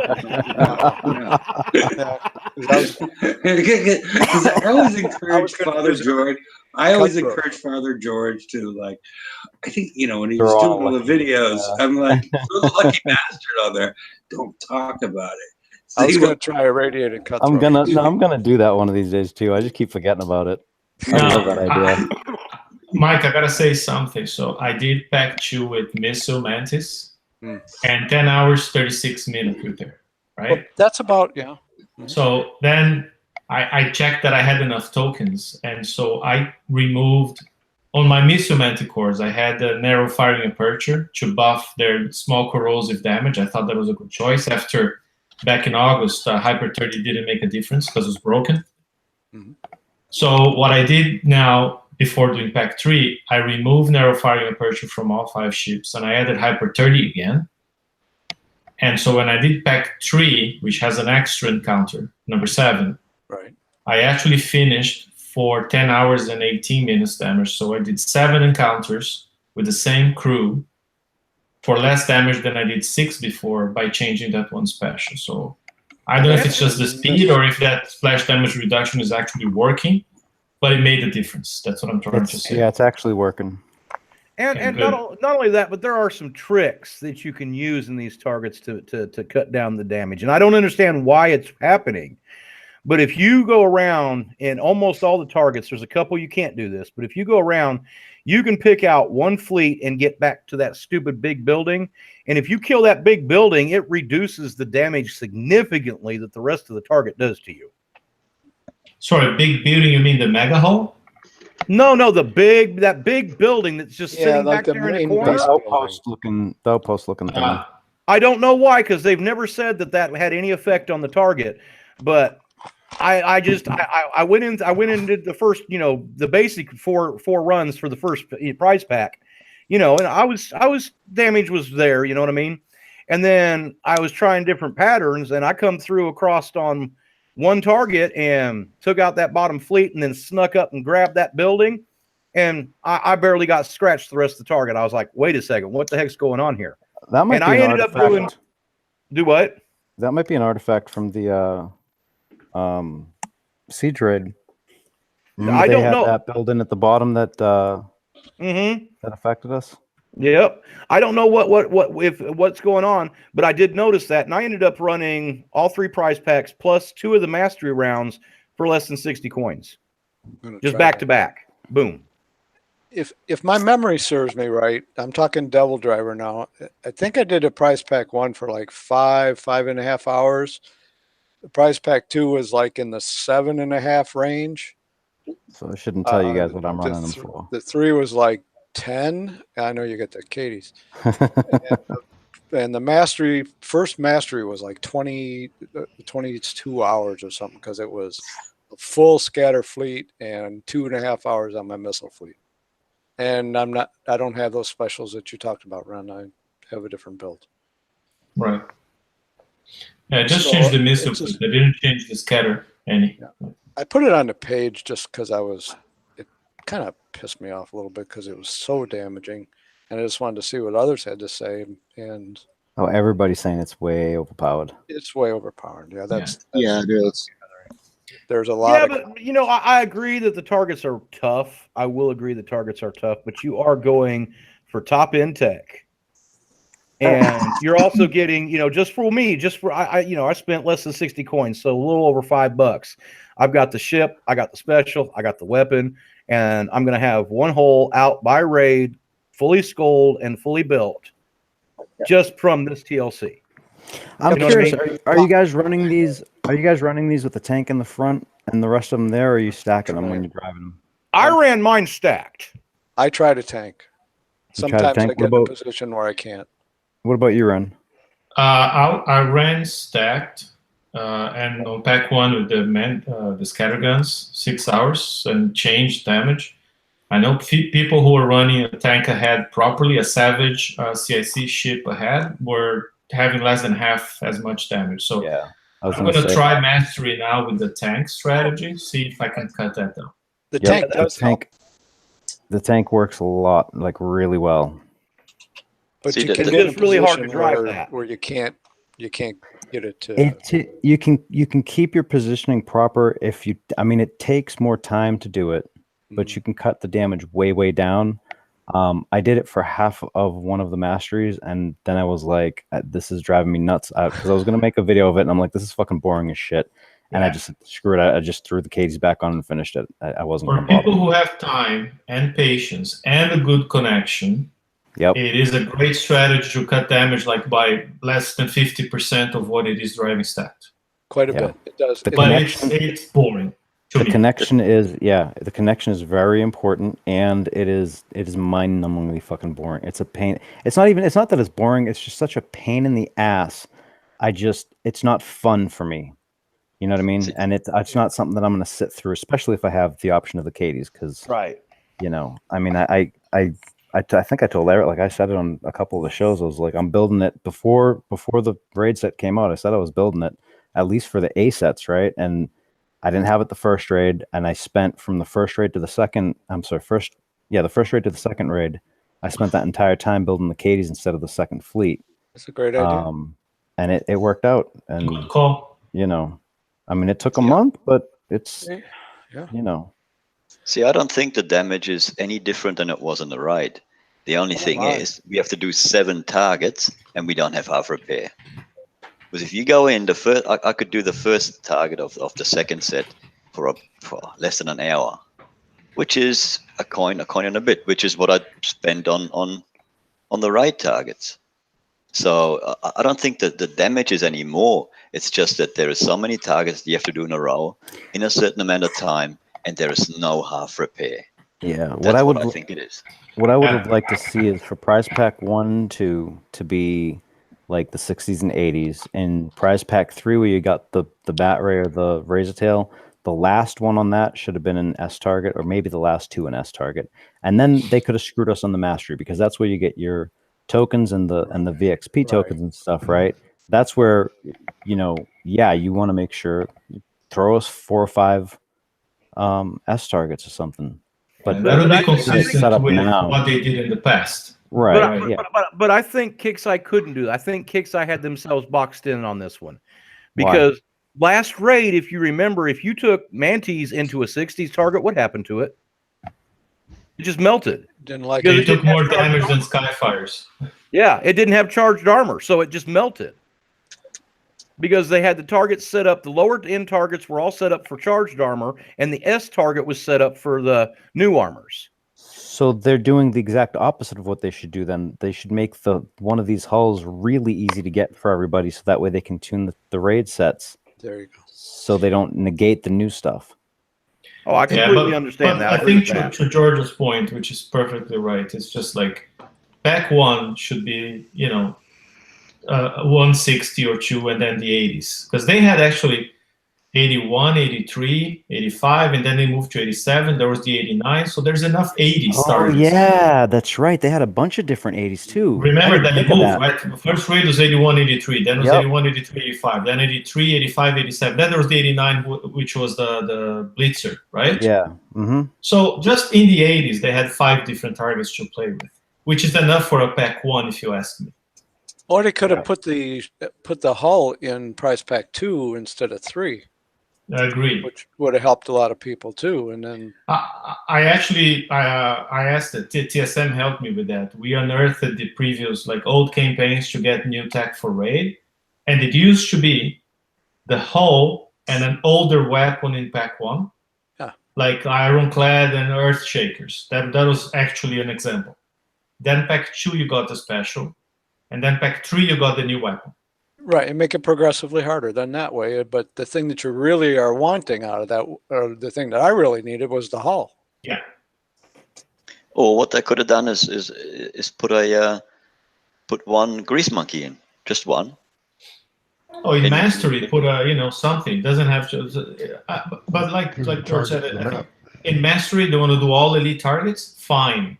Because I always encourage Father George. I always encourage Father George to like. I think when he was They're doing all all the videos, I'm like, throw the Lucky Bastard on there. Don't talk about it. I was going to try a radiated cutthroat. I'm gonna do that one of these days too. I just keep forgetting about it. I love that idea. Mike, I gotta say something. So I did pack 2 with Missile Mantis, and 10 hours, 36 minutes with there, right? Well, that's about So then I checked that I had enough tokens, and so I removed on my Missile Manticores. I had the narrow firing aperture to buff their small corrosive damage. I thought that was a good choice. After back in August, Hyper 30 didn't make a difference because it was broken. So what I did now, before doing pack 3, I removed narrow firing aperture from all 5 ships, and I added Hyper 30 again. And so when I did pack 3, which has an extra encounter, number 7, right, I actually finished for 10 hours and 18 minutes damage. So I did 7 encounters with the same crew for less damage than I did 6 before by changing that one special. So I don't know if it's just the speed or if that splash damage reduction is actually working, but it made a difference. That's what I'm trying to say. Yeah, it's actually working. And not only that, but there are some tricks that you can use in these targets to cut down the damage. And I don't understand why it's happening. But if you go around in almost all the targets, there's a couple you can't do this, but if you go around, you can pick out one fleet and get back to that stupid big building. And if you kill that big building, it reduces the damage significantly that the rest of the target does to you. Sorry, big building, you mean the mega hull? No, that big building that's just sitting like back the there in a main corner. base The outpost looking thing. I don't know why, because they've never said that had any effect on the target. But I went in and did the first, the basic four runs for the first prize pack, and I was damage was there, you know what I mean? And then I was trying different patterns, and I come through across on one target and took out that bottom fleet and then snuck up and grabbed that building. And I barely got scratched the rest of the target. I was like, wait a second, what the heck's going on here? That might and be I an ended artifact. up do what? That might be an artifact from the Siege Raid. I they don't had know. That building at the bottom that that affected us. Yep. I don't know what's going on, but I did notice that, and I ended up running all 3 prize packs plus 2 of the mastery rounds for less than 60 coins, just back to back. Boom. If my memory serves me right, I'm talking Devil Driver now. I think I did a prize pack 1 for like 5.5 hours. The prize pack 2 was like in the 7.5 range. So I shouldn't tell you guys what I'm running them for. The 3 was like 10. I know you get the Katie's. and the first mastery was like 22 hours or something, because it was a full scatter fleet and 2.5 hours on my missile fleet. And I don't have those specials that you talked about, Ron. I have a different build. Right. Yeah, just changed the missile fleet. They didn't change the scatter any. Yeah. I put it on the page just because it kind of pissed me off a little bit because it was so damaging. and I just wanted to see what others had to say, and Oh, everybody's saying it's way overpowered. it's way overpowered. Yeah, that's Yeah, it is. there's a lot Yeah, of but you know, I agree that the targets are tough. I will agree the targets are tough, but you are going for top end tech, and you're also getting, you know, just for me, just for you know, I spent less than 60 coins, so a little over $5. I've got the ship, I got the special, I got the weapon, and I'm gonna have one hole out by raid, fully skulled and fully built, just from this TLC. I'm You know what I curious. mean? Are you guys running these? Are you guys running these with the tank in the front and the rest of them there? Or are you stacking them when you're driving them? I ran mine stacked. I try to tank. You try to Sometimes tank? I get in a position where I can't. What about you, Ren? I ran stacked, and on pack one with the scatter guns, 6 hours and change damage. I know people who are running a tank ahead properly, a Savage CIC ship ahead, were having less than half as much damage. So Yeah, I'm going to try mastery now with the tank strategy, see if I can cut that down. The tank does help. The tank works a lot, like really well. But See, you the- can the- get in a It's really hard to position drive where, that. where you can't get it to. You can keep your positioning proper if you. I mean, it takes more time to do it, but you can cut the damage way down. I did it for half of one of the masteries, and then I was like, "This is driving me nuts," because I was gonna make a video of it, and I'm like, "This is fucking boring as shit." And I just said, screw it. I just threw the cages back on and finished it. I wasn't For gonna bother. people who have time and patience and a good connection, Yep. it is a great strategy to cut damage like by less than 50% of what it is driving stacked. Quite a Yeah. bit. It does. The It- But connection- it's boring. The connection is the connection is very important, and it is mind-numbingly fucking boring. It's a pain. It's not that it's boring. It's just such a pain in the ass. It's not fun for me. You know what I mean? And it's not something that I'm going to sit through, especially if I have the option of the Cadies, because Right. you know, I mean, I think I told Eric, like I said it on a couple of the shows. I was like, I'm building it before the raid set came out. I said I was building it at least for the A sets, right? And I didn't have it the first raid, and I spent from the first raid to the second. The first raid to the second raid. I spent that entire time building the Cadies instead of the second fleet. That's a great idea. And it worked out. And Good call. you know, I mean, it took a month, but it's Yeah. you know. See, I don't think the damage is any different than it was on the ride. The only thing is we have to do 7 targets and we don't have half repair. Because if you go in the first, I could do the first target of the second set for less than an hour, which is a coin and a bit, which is what I spent on the ride targets. So I don't think that the damage is any more. It's just that there are so many targets that you have to do in a row in a certain amount of time, and there is no half repair. Yeah, That's what I think it is. What I would have liked to see is for prize pack 1, 2 to be like the 60s and 80s, and prize pack 3 where you got the bat ray or the razor tail. The last one on that should have been an S target, or maybe the last 2 an S target, and then they could have screwed us on the mastery, because that's where you get your tokens and the VXP tokens and stuff, right? That's where, you know, you want to make sure you throw us 4 or 5 S targets or something. But that would be set consistent up with now. what they did in the past. Right. But I think Kixeye couldn't do that. I think Kixeye had themselves boxed in on this one, because last raid, if you remember, if you took Mantis into a 60s target, what happened to it? It just melted. Didn't like They it. took more damage than Skyfires. Yeah, it didn't have charged armor, so it just melted. Because they had the targets set up, the lower end targets were all set up for charged armor, and the S target was set up for the new armors. So they're doing the exact opposite of what they should do then. They should make one of these hulls really easy to get for everybody, so that way they can tune the raid sets. There you go. So they don't negate the new stuff. Oh, I completely understand that. I think to George's point, which is perfectly right, it's just like pack 1 should be, 160 or 2, and then the 80s. Because they had actually 81, 83, 85, and then they moved to 87. There was the 89, so there's enough 80s starters. Oh, yeah, that's right. They had a bunch of different 80s, too. Remember that they moved, right? The first raid was 81, 83, then it was 81, 83, 85, then 83, 85, 87. Then there was the 89, which was the Blitzer, right? Yeah. Mm-hmm. So just in the 80s, they had 5 different targets to play with which is enough for a pack 1, if you ask me. Or they could have put the hull in price pack 2 instead of 3. I agree. Which would have helped a lot of people too. And then I actually asked it. TSM helped me with that. We unearthed the previous old campaigns to get new tech for raid, and it used to be the hull and an older weapon in pack 1, like Ironclad and Earthshakers. That was actually an example. Then pack 2 you got the special, and then pack 3 you got the new weapon. Right, and make it progressively harder than that way. But the thing that you really are wanting out of that, or the thing that I really needed, was the hull. Yeah. Or what they could have done is put one grease monkey in, just one. Oh, in Mastery, put a something. It doesn't have to. But like George said, in Mastery, they want to do all elite targets. Fine.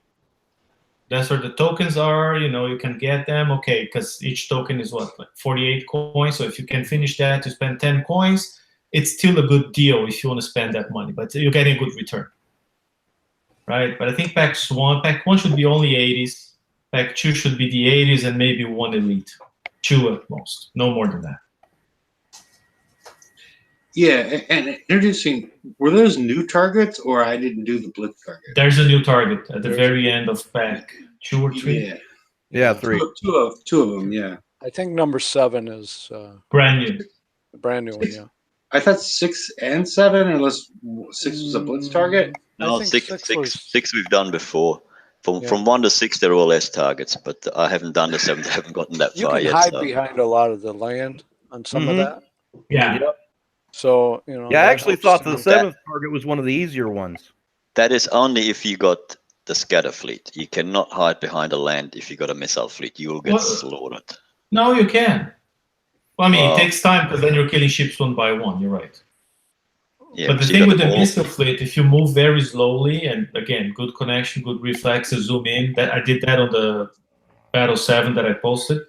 That's where the tokens are. You can get them. Okay, because each token is what, 48 coins. So if you can finish that, you spend 10 coins. It's still a good deal if you want to spend that money, but you're getting a good return, right? But I think pack 1 should be only 80s. Pack 2 should be the 80s and maybe 1 elite, 2 at most, no more than that. Yeah, and introducing, were those new targets, or I didn't do the blitz target? There's a new target at the very end of pack 2 or 3. Yeah, 3. Two of them, yeah. I think number 7 is brand new. A brand new one, yeah. I thought 6 and 7, unless 6 was a blitz target. No, six we've done before. From 1 to 6, they're all S targets, but I haven't done the 7th. I haven't gotten that far yet. You can hide behind a lot of the land on some of that. Yeah. Yep. So, I actually thought the 7th target was one of the easier ones. That is only if you got the scatter fleet. You cannot hide behind a land if you got a missile fleet. You will get slaughtered. No, you can. Well, I mean, it takes time because then you're killing ships one by one. You're right. Yeah, but the thing with the missile fleet, if you move very slowly, and again, good connection, good reflexes, zoom in. I did that on the Battle 7 that I posted.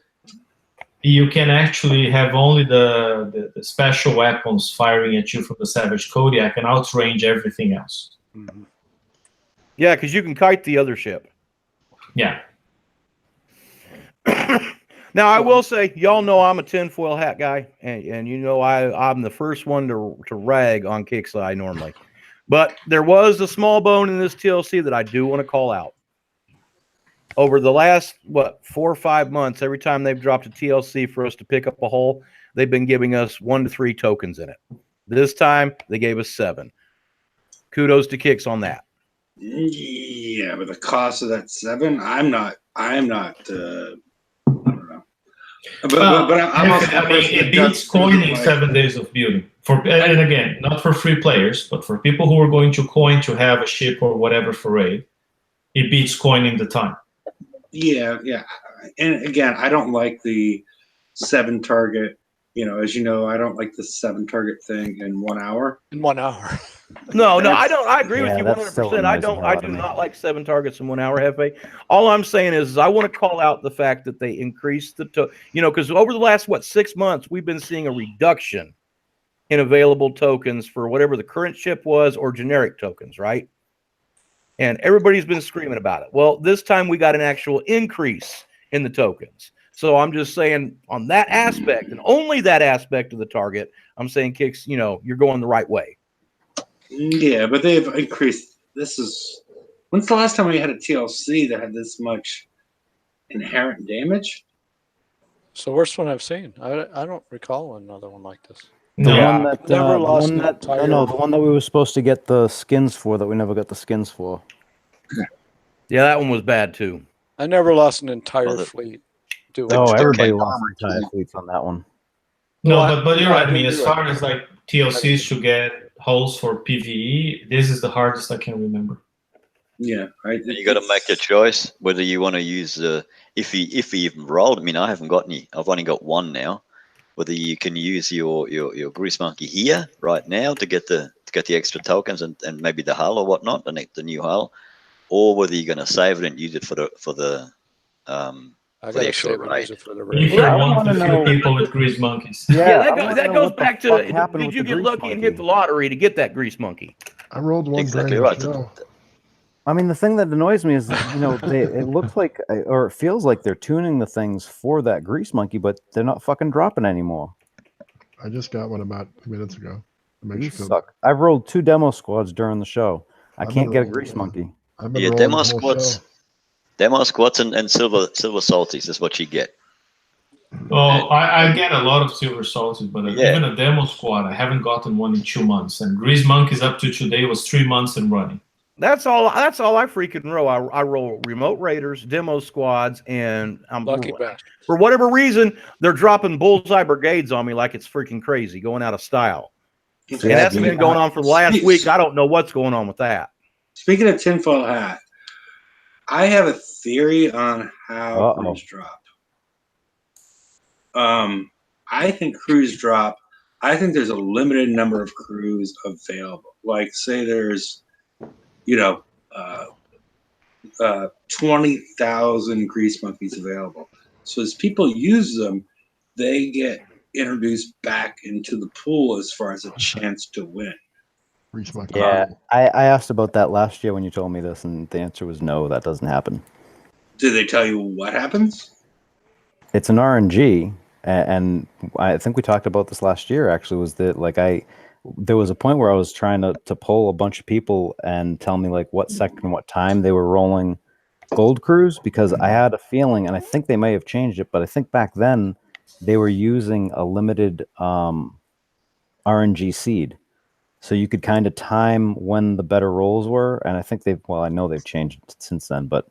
You can actually have only the special weapons firing at you from the Savage Kodiak and outrange everything else. Mm-hmm. Yeah, because you can kite the other ship. Yeah. Now, I will say, y'all know I'm a tinfoil hat guy, and I'm the first one to rag on Kixeye normally. But there was a small bone in this TLC that I do want to call out. Over the last, 4 or 5 months, every time they've dropped a TLC for us to pick up a hull, they've been giving us 1 to 3 tokens in it. This time, they gave us 7. Kudos to Kix on that. Yeah, but the cost of that 7, I don't know. But I'm also it beats coining 7 days of building. And again, not for free players, but for people who are going to coin to have a ship or whatever for raid, it beats coining the time. Yeah. And again, I don't like the 7 target. As you know, I don't like the 7 target thing in 1 hour. In 1 hour. No, I don't. I agree with you 100%. I do not like 7 targets in 1 hour, Hefe. All I'm saying is I want to call out the fact that they increased because over the last 6 months we've been seeing a reduction in available tokens for whatever the current ship was or generic tokens, right? And everybody's been screaming about it. Well, this time we got an actual increase in the tokens. So I'm just saying on that aspect and only that aspect of the target, I'm saying Kix, you're going the right way. Yeah, but they've increased. When's the last time we had a TLC that had this much inherent damage? It's the worst one I've seen. I don't recall another one like this. The one that we were supposed to get the skins for that we never got the skins for. Yeah, that one was bad too. I never lost an entire fleet. Everybody lost entire fleets on that one. No, but you're right. I mean, as far as TLCs to get hulls for PvE, this is the hardest I can remember. Yeah, you got to make a choice whether you want to use if you even rolled. I mean, I haven't got any. I've only got 1 now. Whether you can use your grease monkey here right now to get the extra tokens and maybe the hull or whatnot, the new hull, or whether you're going to save it and use it for the extra raid. If you're one of the few people with grease monkeys. Yeah, that goes back to did you get lucky and hit the lottery to get that grease monkey? I rolled 1 exactly grand. right. I mean, the thing that annoys me is, it looks like, or it feels like they're tuning the things for that grease monkey, but they're not fucking dropping anymore. I just got one about 2 minutes ago. It makes You you feel suck. I've rolled 2 demo squads during the show. I I've can't been get a rolling, grease monkey. I've been Yeah, rolling demo the whole squats. show. Demo squats and silver salties is what you get. Well, I get a lot of silver salted, but Yeah. even a demo squad, I haven't gotten one in 2 months. And Grease Monkeys up to today was 3 months and running. That's all I freaking roll. I roll remote raiders, demo squads, and I'm Lucky bastard. for whatever reason they're dropping bullseye brigades on me like it's freaking crazy, going out of style. And that's been going on for the last week. I don't know what's going on with that. Speaking of tinfoil hat, I have a theory on how crews drop. I think crews drop. I think there's a limited number of crews available. Like, say there's, 20,000 grease monkeys available. So as people use them, they get introduced back into the pool as far as a chance to win. Grease monkey. Yeah, I asked about that last year when you told me this, and the answer was no, that doesn't happen. Did they tell you what happens? It's an RNG, and I think we talked about this last year. Actually, was that there was a point where I was trying to poll a bunch of people and tell me like what second and what time they were rolling gold crews, because I had a feeling, and I think they may have changed it, but I think back then they were using a limited RNG seed, so you could kind of time when the better rolls were. And I think I know they've changed it since then, but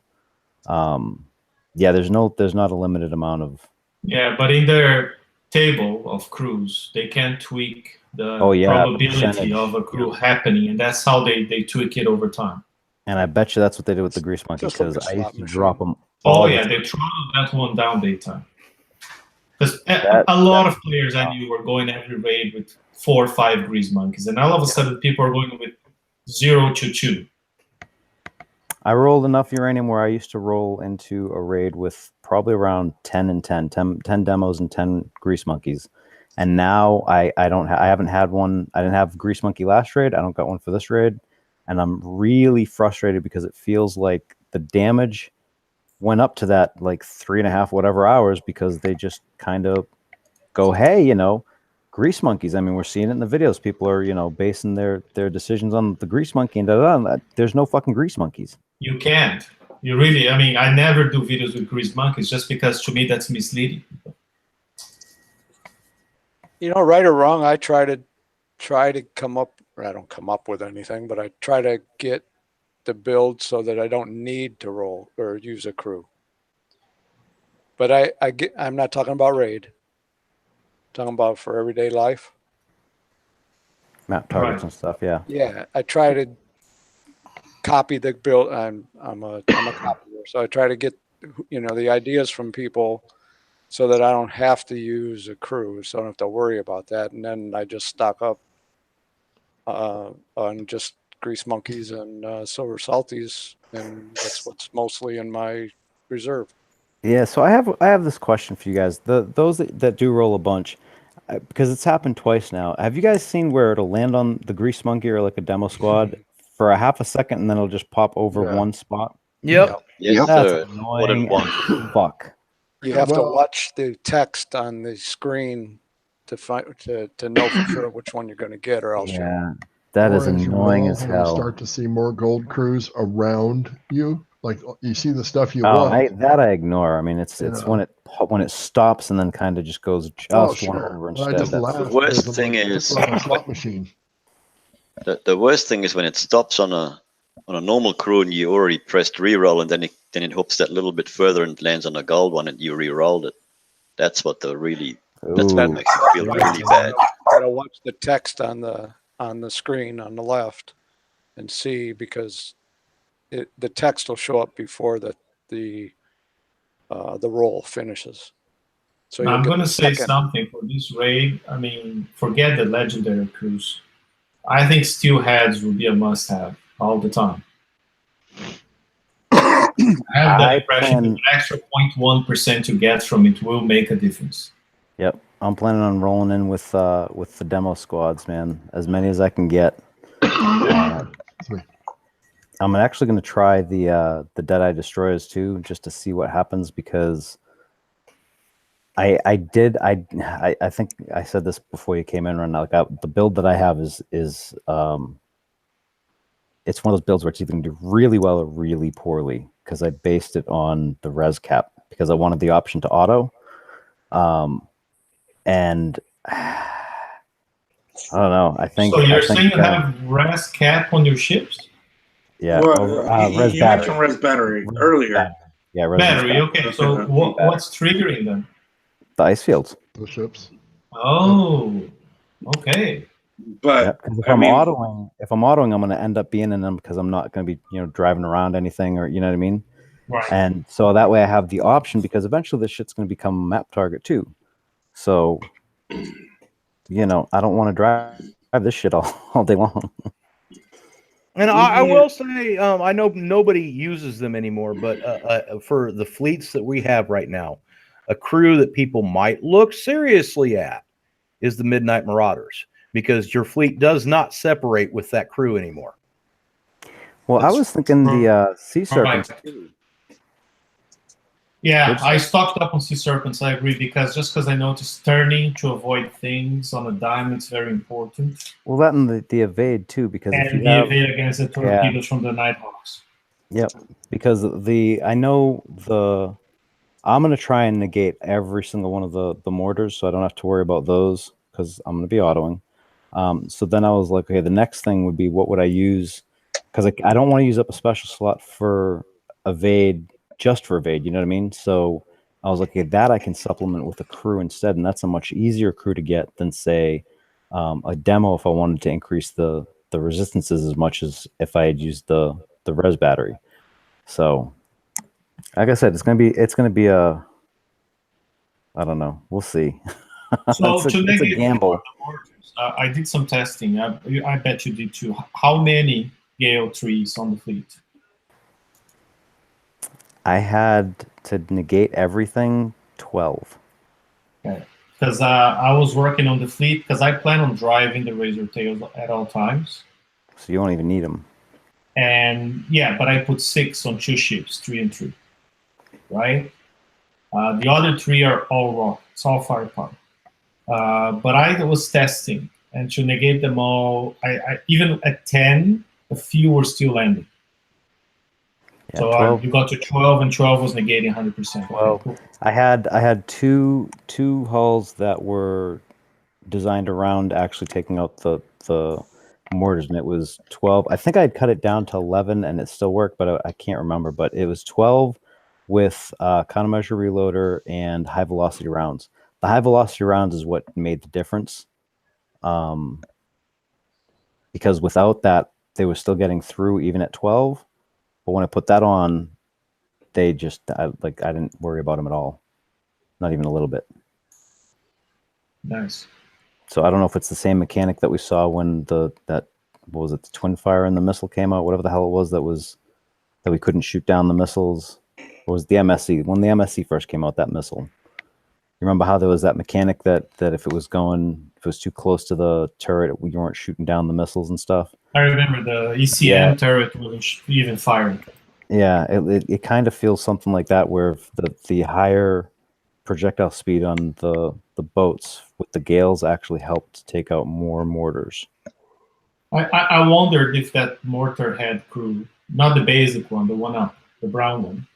yeah, there's not a limited amount of. Yeah, but in their table of crews, they can tweak the probability of a crew happening, and that's how they tweak it over time. And I bet you that's what they did with the grease monkey, because I used to drop them. They throttled that one down big time. Because a lot of players I knew were going every raid with 4 or 5 grease monkeys, and all of a sudden people are going with 0 to 2. I rolled enough uranium where I used to roll into a raid with probably around 10 demos and 10 grease monkeys. And now I haven't had one. I didn't have grease monkey last raid. I don't got one for this raid. And I'm really frustrated because it feels like the damage went up to that like 3.5 whatever hours, because they just kind of go, hey, grease monkeys. I mean, we're seeing it in the videos. People are, basing their decisions on the grease monkey and da-da-da. There's no fucking grease monkeys. You can't. You really, I never do videos with grease monkeys just because to me that's misleading. Right or wrong, I try to come up, or I don't come up with anything, but I try to get the build so that I don't need to roll or use a crew. But I'm not talking about raid. I'm talking about for everyday life. Map targets and stuff, yeah. Yeah, I try to copy the build. I'm a copier, so I try to get the ideas from people so that I don't have to use a crew, so I don't have to worry about that. And then I just stock up on just grease monkeys and silver salties, and that's what's mostly in my reserve. Yeah, so I have this question for you guys. Those that do roll a bunch, because it's happened twice now. Have you guys seen where it'll land on the grease monkey or like a demo squad for a half a second, and then it'll just pop over one spot? Yep. Yes, That's annoying as fuck. You have to watch the text on the screen to know for sure which one you're going to get, or else that is annoying as hell. You start to see more gold crews around you, like you see the stuff you want. I ignore. I mean, it's when it stops and then kind of just goes one over instead. The worst thing is a slot machine. The worst thing is when it stops on a normal crew and you already pressed reroll, and then it hooks that little bit further and lands on a gold one and you re-rolled it. That's what that makes it feel really bad. Gotta watch the text on the screen on the left and see, because the text will show up before the roll finishes. So I'm going to say something for this raid. Forget the legendary crews. I think steel heads will be a must-have all the time. I have the impression that the extra 0.1% you get from it will make a difference. Yep, I'm planning on rolling in with the demo squads, man. As many as I can get. I'm actually going to try the Deadeye Destroyers too, just to see what happens, because I think I said this before you came in, Ron. Like the build that I have is it's one of those builds where it's either going to do really well or really poorly, because I based it on the res cap because I wanted the option to auto, and I don't know. I think So you're I think, saying you have res cap on your ships? yeah. Well, Res you battery. mentioned res battery earlier. Yeah, Battery. battery. Okay. So what's triggering them? The ice fields. The ships. Oh. Okay. But Yep, 'cause if I I'm mean, autoing, I'm going to end up being in them because I'm not going to be, driving around anything, or you know what I mean. Right. And so that way I have the option, because eventually this shit's going to become a map target too. So, I don't want to drive this shit all day long. And I will say, I know nobody uses them anymore, but for the fleets that we have right now, a crew that people might look seriously at is the Midnight Marauders, because your fleet does not separate with that crew anymore. Well, I was thinking the Sea Right. Serpents too. Yeah, Which- I stocked up on Sea Serpents. I agree, because I noticed turning to avoid things on a dime, it's very important. Well, that and the evade too, because if And you the have, evade against the torpedoes from the Nighthawks. yep, because I'm going to try and negate every single one of the mortars, so I don't have to worry about those, because I'm going to be autoing. So then I was like, okay, the next thing would be, what would I use? Because I don't want to use up a special slot for evade, just for evade, you know what I mean? So I was like, okay, that I can supplement with a crew instead, and that's a much easier crew to get than, say, a demo if I wanted to increase the resistances as much as if I had used the res battery. So, like I said, it's gonna be a, I don't know, we'll see. So it's a negate gamble. the mortars, I did some testing. I bet you did too. How many Gale 3s on the fleet? I had to negate everything 12. Okay. Because I was working on the fleet, because I plan on driving the Razor Tails at all times. So you won't even need them. And yeah, but I put 6 on 2 ships, 3 and 3, right? The other 3 are all raw. It's all firepower. But I was testing, and to negate them all, I even at 10, a few were still landing. Yeah, So 12. you got to 12, and 12 was negating 100%. Well, Okay, cool. I had two hulls that were designed around actually taking out the mortars, and it was 12. I think I had cut it down to 11, and it still worked, but I can't remember. But it was 12 with countermeasure reloader and high velocity rounds. The high velocity rounds is what made the difference, because without that, they were still getting through even at 12. But when I put that on, they just I didn't worry about them at all, not even a little bit. Nice. So I don't know if it's the same mechanic that we saw when what was it, the twin fire and the missile came out, whatever the hell it was that we couldn't shoot down the missiles. Or was the MSC, when the MSC first came out, that missile? You remember how there was that mechanic that if it was too close to the turret, you weren't shooting down the missiles and stuff? I remember the ECM turret wasn't even firing. Yeah, it kind of feels something like that, where the higher projectile speed on the boats with the gales actually helped take out more mortars. I wondered if that mortar head crew, not the basic one, the one up, the brown one,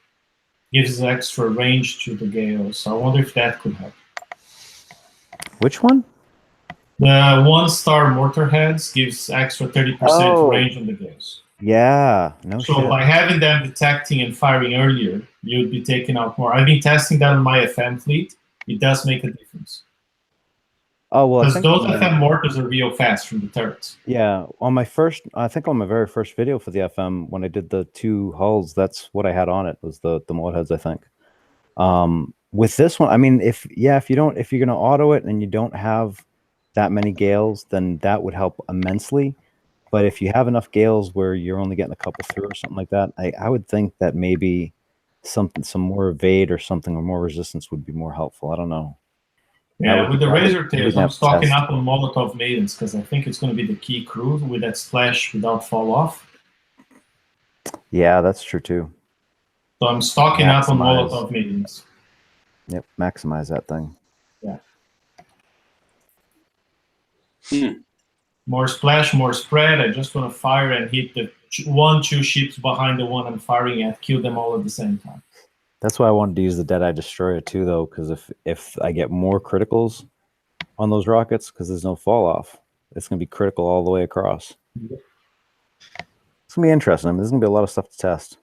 gives extra range to the gales. I wonder if that could help. Which one? The 1-star mortar heads gives extra 30% range on the gales. Yeah, no So shit. by having them detecting and firing earlier, you'd be taking out more. I've been testing that on my FM fleet. It does make a difference. Oh well, Because those FM mortars are real fast from the turrets. Yeah, on my very first video for the FM, when I did the 2 hulls, that's what I had on it, was the mod heads, I think. With this one, I mean, if you're gonna auto it and you don't have that many gales, then that would help immensely. But if you have enough gales where you're only getting a couple through or something like that, I would think that maybe some more evade or something, or more resistance would be more helpful. I don't know. Yeah, with the Razor Tails, I'm stocking test. up on Molotov Maidens, because I think it's going to be the key crew with that splash without fall off. Yeah, that's true too. So I'm stocking up on Maximize. Molotov mediums. Yep, maximize that thing. More splash, more spread. I just want to fire and hit the 1-2 ships behind the one I'm firing at, kill them all at the same time. That's why I wanted to use the Deadeye Destroyer too, though, because if I get more criticals on those rockets, because there's no fall off, it's going to be critical all the way across. Yeah. It's going to be interesting. I mean, there's going to be a lot of stuff to test.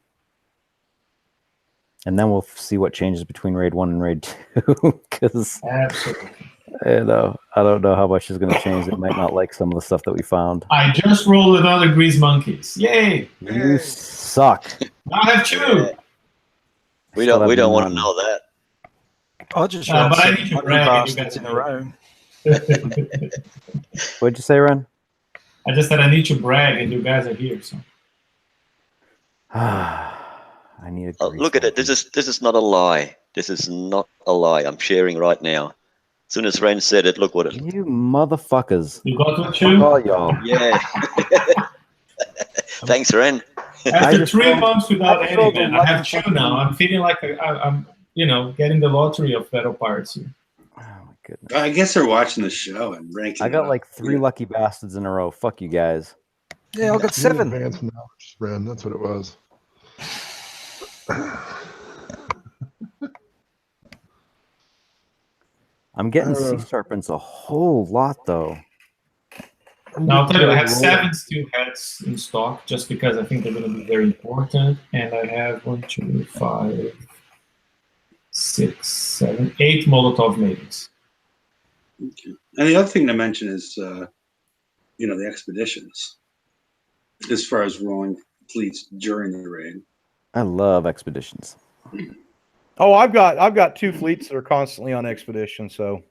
And then we'll see what changes between Raid 1 and Raid 2, because Absolutely. I don't know how much is going to change. They might not like some of the stuff that we found. I just rolled another Grease Monkeys. Yay! You suck. I have 2. We don't want to know that. I just But shot I 7 need to hungry brag and you bastards guys in a know. row. What'd you say, Ren? I just said I need to brag, and you guys are here. So I need a grease Look at it. monkey. This is not a lie. This is not a lie. I'm sharing right now. As soon as Ren said it, look what it. You motherfuckers. you got what Fuck you? all y'all. Yeah. Thanks, Ren. After just 3 rolled- months without I just any, rolled man, a I have lucky 2 now. I'm feeling like I'm getting the lottery of Battle Pirates here. Oh my goodness. I guess they're watching the show and ranking. I got up. like 3 lucky bastards in a row. Fuck you guys. Yeah, I got You 7. advanced knowledge, Ren. That's what it was. I'm getting sea serpents a whole lot though. Now I'll tell you, I have 7 steel heads in stock just because I think they're going to be very important. And I have 1, 2, 5, 6, 7, 8 Molotov maidens. Okay. And the other thing to mention is, the expeditions, as far as rolling fleets during the raid. I love expeditions. Oh, I've got 2 fleets that are constantly on expedition. So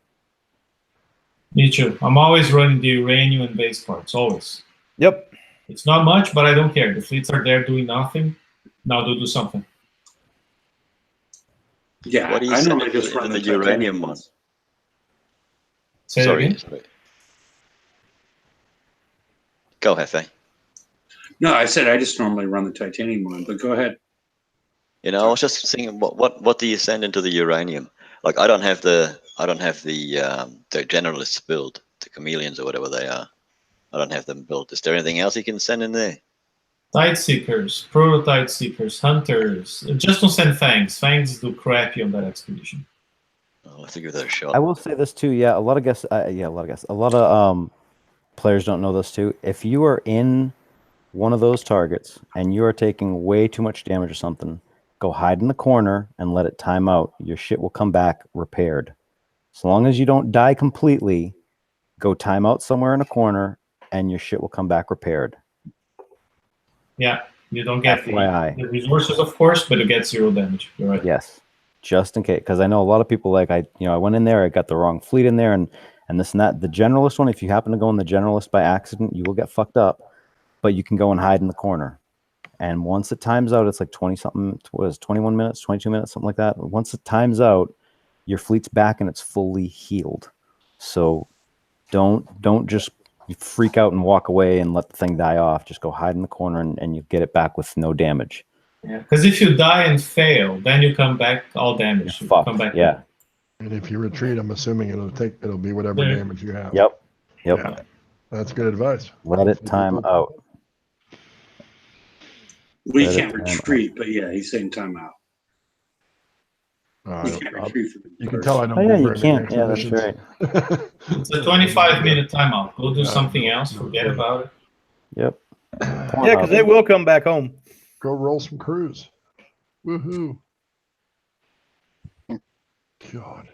Me too. I'm always running the uranium and base parts, always. yep. It's not much, but I don't care. The fleets are there doing nothing. Now they'll do something. Yeah, What do you I say normally to just the- run the the uranium titanium one? ones. Say that again? Sorry. Go, Hefe. No, I said I just normally run the titanium one, but go ahead. I was just thinking, what do you send into the uranium? Like, I don't have the generalists built, the chameleons or whatever they are. I don't have them built. Is there anything else you can send in there? Tide Seekers, Prototype Seekers, Hunters. Just don't send Fangs. Fangs do crappy on that expedition. I'll have to give that a shot. I will say this too. Yeah, a lot of guests. A lot of players don't know this too. If you are in one of those targets and you are taking way too much damage or something, go hide in the corner and let it time out. Your shit will come back repaired. So long as you don't die completely, go time out somewhere in a corner and your shit will come back repaired. Yeah, you don't get FYI. the resources, of course, but you get 0 damage. You're right. Yes, just in case, because I know a lot of people I went in there, I got the wrong fleet in there, and this and that. The generalist one, if you happen to go in the generalist by accident, you will get fucked up, but you can go and hide in the corner. And once it times out, it's like 21 minutes, 22 minutes, something like that. Once it times out, your fleet's back and it's fully healed. So don't just freak out and walk away and let the thing die off. Just go hide in the corner and you get it back with no damage. Yeah, because if you die and fail, then you come back all damaged. You Fucked. come back. Yeah. And if you retreat, I'm assuming it'll be whatever Yeah. damage you have. Yep. Yeah. That's good advice. Let it time out. Well, you Let it can't time retreat, but yeah, he's saying timeout. You can't retreat from you can tell I don't Oh do yeah, you very many can't. Yeah, that's expeditions. right. It's a 25-minute timeout. Go do something else. Forget about it. Yep. Yeah, because they will come back home. Go roll some crews. Woohoo. God.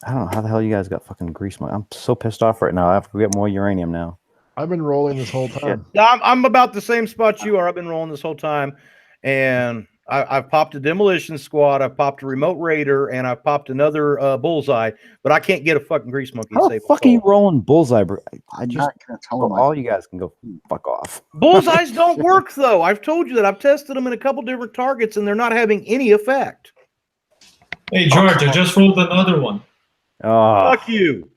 I don't know how the hell you guys got fucking grease money. I'm so pissed off right now. I have to get more uranium now. I've been rolling this whole time. I'm about the same spot you are. I've been rolling this whole time, and I've popped a demolition squad. I've popped a remote raider, and I've popped another bullseye. But I can't get a fucking grease monkey. How to the save my fuck are you soul. rolling bullseye? I I'm just not gonna tell them. all you guys can go fuck off. Bullseyes don't work though. I've told you that. I've tested them in a couple different targets, and they're not having any effect. Hey, George, I just rolled another one. Oh, Fuck you.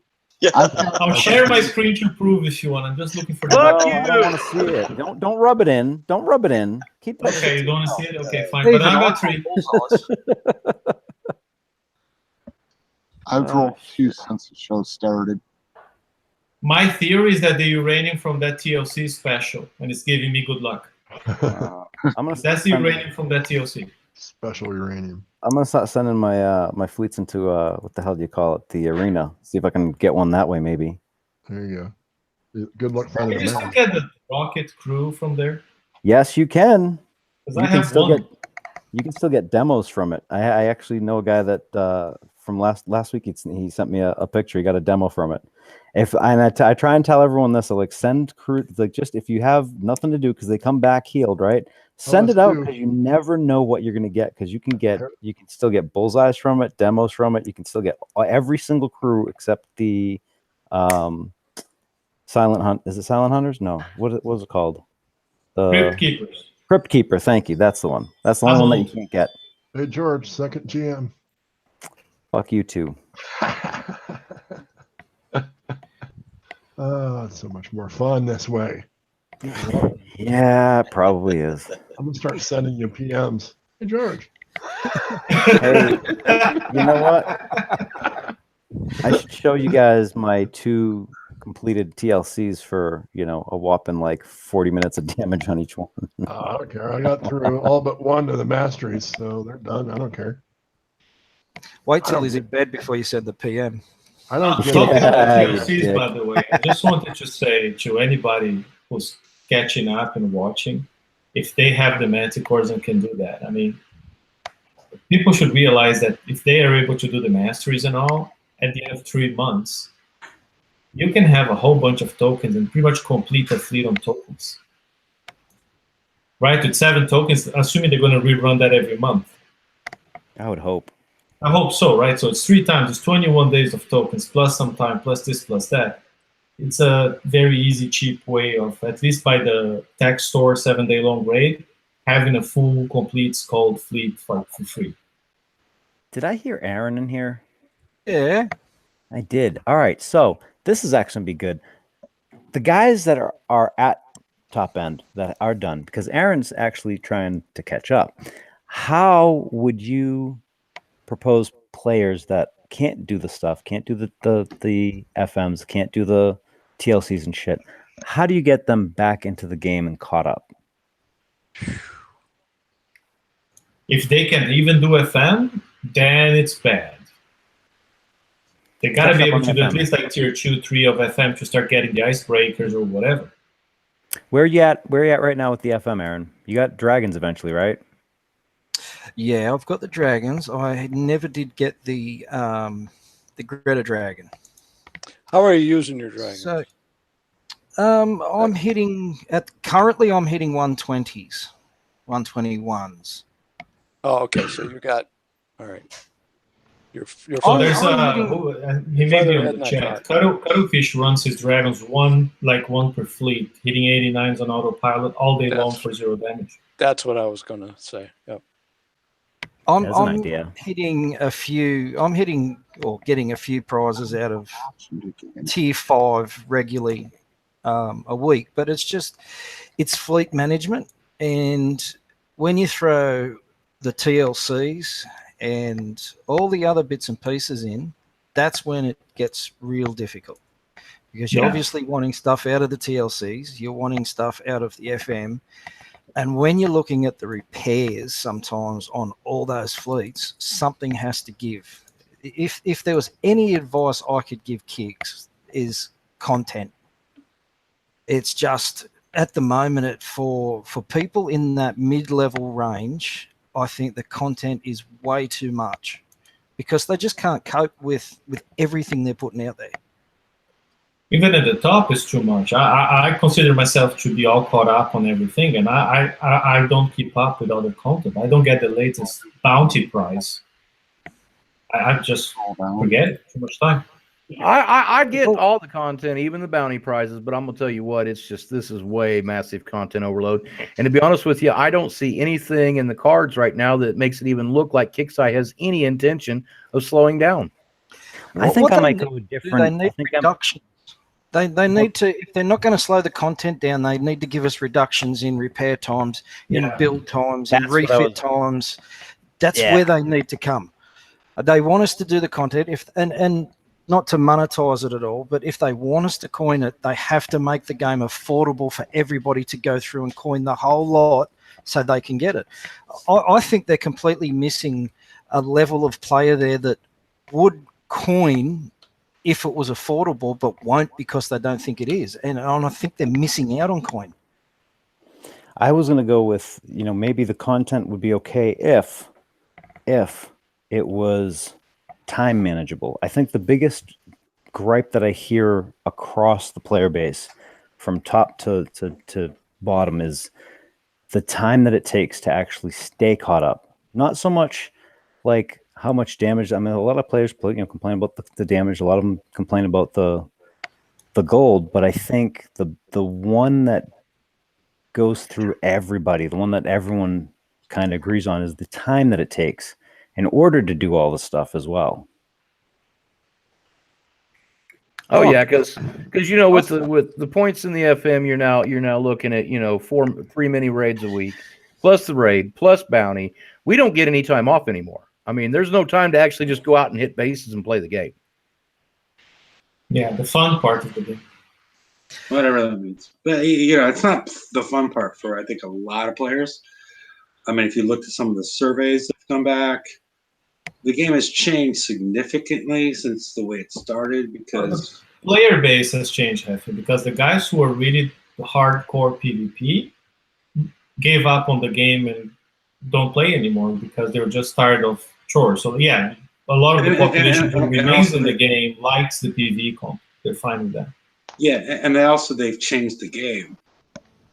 I'll share my screen to prove if you want. I'm just looking for the. No, I don't want to see it. Don't rub it in. Don't rub it in. Keep that. Okay, you don't want to see it? Okay, fine. Even But I I got 3. I've rolled 2 since the show started. My theory is that the uranium from that TLC is special, and it's giving me good luck. I'm gonna. That's the uranium from that TLC. Special uranium. I'm gonna start sending my my fleets into what the hell do you call it? The arena. See if I can get one that way, maybe. There you go. Good luck Can finding you a still map. get the rocket crew from there? Yes, you can. Because You I can have still one. get. You can still get demos from it. I actually know a guy that from last week he sent me a picture. He got a demo from it. I try and tell everyone this. I like send crew like just if you have nothing to do because they come back healed, right? Send it out because you never know what you're gonna get because you can still get bullseyes from it, demos from it. You can still get every single crew except the Silent Hunt. Is it Silent Hunters? No. What was it called? Crypt Keepers. Crypt Keeper. Thank you. That's the one. That's the only one that you can't get. Hey, George, second GM. Fuck you too. Oh, it's so much more fun this way. Yeah, it probably is. I'm gonna start sending you PMs. Hey, George. Hey, you know what? I should show you guys my 2 completed TLCs for a whopping like 40 minutes of damage on each one. I don't care. I got through all but 1 of the masteries, so they're done. I don't care. Wait till he's in bed before you send the PM. I don't Talking get about you TLCs, dick. by the way, I just wanted to say to anybody who's catching up and watching, if they have the manticores and can do that, I mean, people should realize that if they are able to do the masteries and all, at the end of 3 months, you can have a whole bunch of tokens and pretty much complete a fleet on tokens. Right? With 7 tokens, assuming they're going to rerun that every month. I would hope. I hope so, right? So it's 3 times, it's 21 days of tokens, plus some time, plus this, plus that. It's a very easy, cheap way of, at least by the tech store 7-day-long raid, having a full, complete Skull fleet for free. Did I hear Aaron in here? Yeah. I did. All right. So this is actually going to be good. The guys that are at top end that are done, because Aaron's actually trying to catch up. How would you propose players that can't do the stuff, can't do the FMs, can't do the TLCs and shit? How do you get them back into the game and caught up? If they can even do FM, then it's bad. They gotta be able to do at least like tier 2, 3 of FM to start getting the icebreakers or whatever. Where you at right now with the FM, Aaron? You got dragons eventually, right? Yeah, I've got the dragons. I never did get the Greta dragon. How are you using your dragon? So I'm hitting currently I'm hitting 120s, 121s. Oh, okay. So you got all right. You're Oh, fine. there's he made me on Featherhead the not chat. caught. Cuttlefish runs his dragons one per fleet, hitting 89s on autopilot all day long for 0 damage. That's what I was gonna say. Yep. I'm That's an idea. hitting a few. I'm hitting or getting a few prizes out of tier 5 regularly a week, but it's fleet management, and when you throw the TLCs and all the other bits and pieces in, that's when it gets real difficult, because you're obviously wanting stuff out of the TLCs, you're wanting stuff out of the FM, and when you're looking at the repairs sometimes on all those fleets, something has to give. If there was any advice I could give Kicks, is content. It's just at the moment for people in that mid-level range, I think the content is way too much because they just can't cope with everything they're putting out there. Even at the top is too much. I consider myself to be all caught up on everything, and I don't keep up with other content. I don't get the latest bounty prize. I just forget it. Too much time. I get all the content, even the bounty prizes, but I'm gonna tell you what, it's just this is way massive content overload. And to be honest with you, I don't see anything in the cards right now that makes it even look like Kixeye has any intention of slowing down. I think What I they might need go to do, different. they I need think reductions. They need to, if they're not going to slow the content down, they need to give us reductions in repair times, in Yeah. build times, in That's what I refit was- times. That's Yeah. where they need to come. They want us to do the content, and not to monetize it at all, but if they want us to coin it, they have to make the game affordable for everybody to go through and coin the whole lot so they can get it. I think they're completely missing a level of player there that would coin if it was affordable, but won't because they don't think it is. And I think they're missing out on coin. I was going to go with, maybe the content would be okay if it was time manageable. I think the biggest gripe that I hear across the player base from top to bottom is the time that it takes to actually stay caught up. Not so much like how much damage. I mean, a lot of players complain about the damage. A lot of them complain about the gold, but I think the one that goes through everybody, the one that everyone kind of agrees on, is the time that it takes in order to do all the stuff as well. Oh yeah, because with the points in the FM, you're now looking at 3 mini raids a week, plus the raid, plus bounty. We don't get any time off anymore. I mean, there's no time to actually just go out and hit bases and play the game. Yeah, the fun part of the game. Whatever that means. But it's not the fun part for, I think, a lot of players. I mean, if you look at some of the surveys that have come back, the game has changed significantly since the way it started, because Player base has changed, Hefe, because the guys who are really hardcore PvP gave up on the game and don't play anymore because they're just tired of chores. So yeah, a lot of the population who remains in the game likes the PvE comp. They're fine with that. Yeah, and they've changed the game.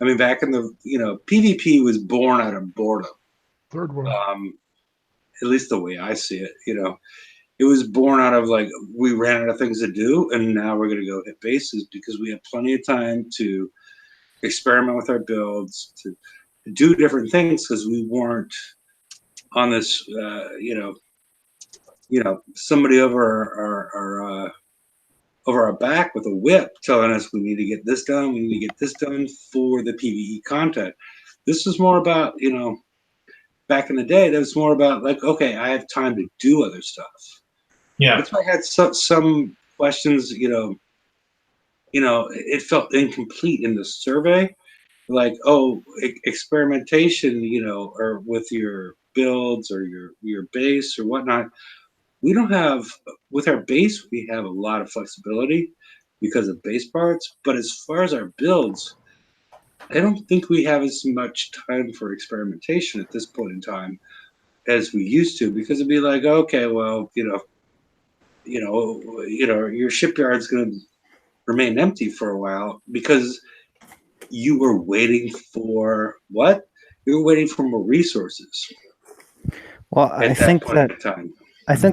I mean, back in the PvP was born out of boredom. Third one. At least the way I see it, it was born out of we ran out of things to do, and now we're going to go hit bases because we have plenty of time to experiment with our builds, to do different things, because we weren't on this, somebody over our back with a whip telling us we need to get this done, we need to get this done for the PvE content. This is more about, back in the day, that was more about okay, I have time to do other stuff. Yeah. That's why I had some questions, it felt incomplete in the survey. Experimentation, or with your builds or your base or whatnot. We don't have, with our base, we have a lot of flexibility because of base parts. But as far as our builds, I don't think we have as much time for experimentation at this point in time as we used to, because it'd be okay, well, your shipyard's going to remain empty for a while because you were waiting for what? You were waiting for more resources. Well, I think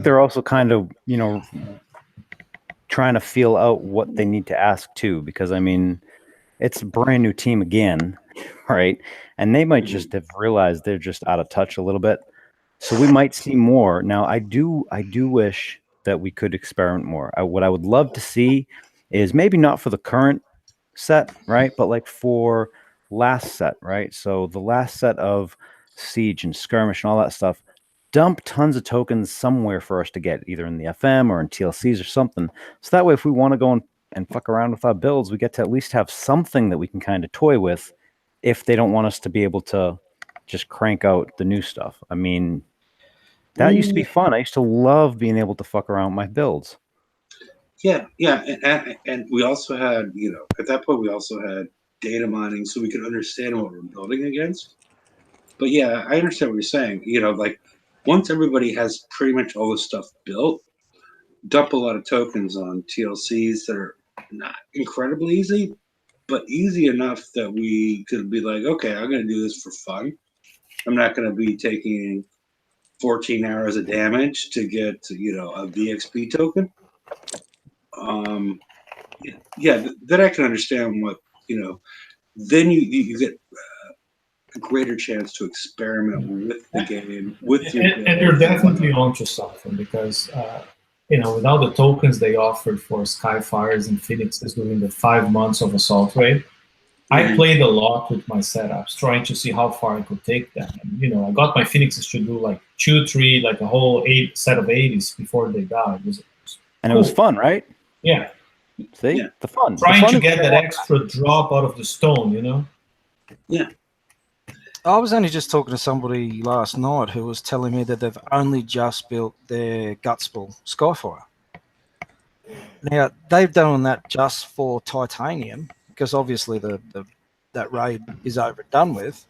they're also kind of, trying to feel out what they need to ask too, because I mean, it's a brand new team again, right? And they might just have realized they're just out of touch a little bit. So we might see more. Now, I do wish that we could experiment more. What I would love to see is maybe not for the current set, right? But for last set, right? So the last set of Siege and Skirmish and all that stuff, dump tons of tokens somewhere for us to get, either in the FM or in TLCs or something. So that way, if we want to go and fuck around with our builds, we get to at least have something that we can kind of toy with, if they don't want us to be able to just crank out the new stuff. I mean, that used to be fun. I used to love being able to fuck around with my builds. Yeah, and we also had, at that point, we also had data mining so we could understand what we're building against. But yeah, I understand what you're saying. Once everybody has pretty much all this stuff built, dump a lot of tokens on TLCs that are not incredibly easy, but easy enough that we could be okay, I'm going to do this for fun. I'm not going to be taking 14 hours of damage to get, a VXP token. Then I can understand what, then you get a greater chance to experiment with the game, with your and you're definitely onto something, because without the tokens they offered for Skyfires and Phoenixes during the 5 months of Assault Raid, I played a lot with my setups, trying to see how far I could take them. And, I got my Phoenixes to do like 2, 3, like a whole set of 80s before they died. And it was fun, right? Yeah. See, the fun. Trying to get that extra drop out of the stone, Yeah. I was only just talking to somebody last night who was telling me that they've only just built their Gutspill Skyfire. Now, they've done that just for titanium, because obviously that raid is over and done with.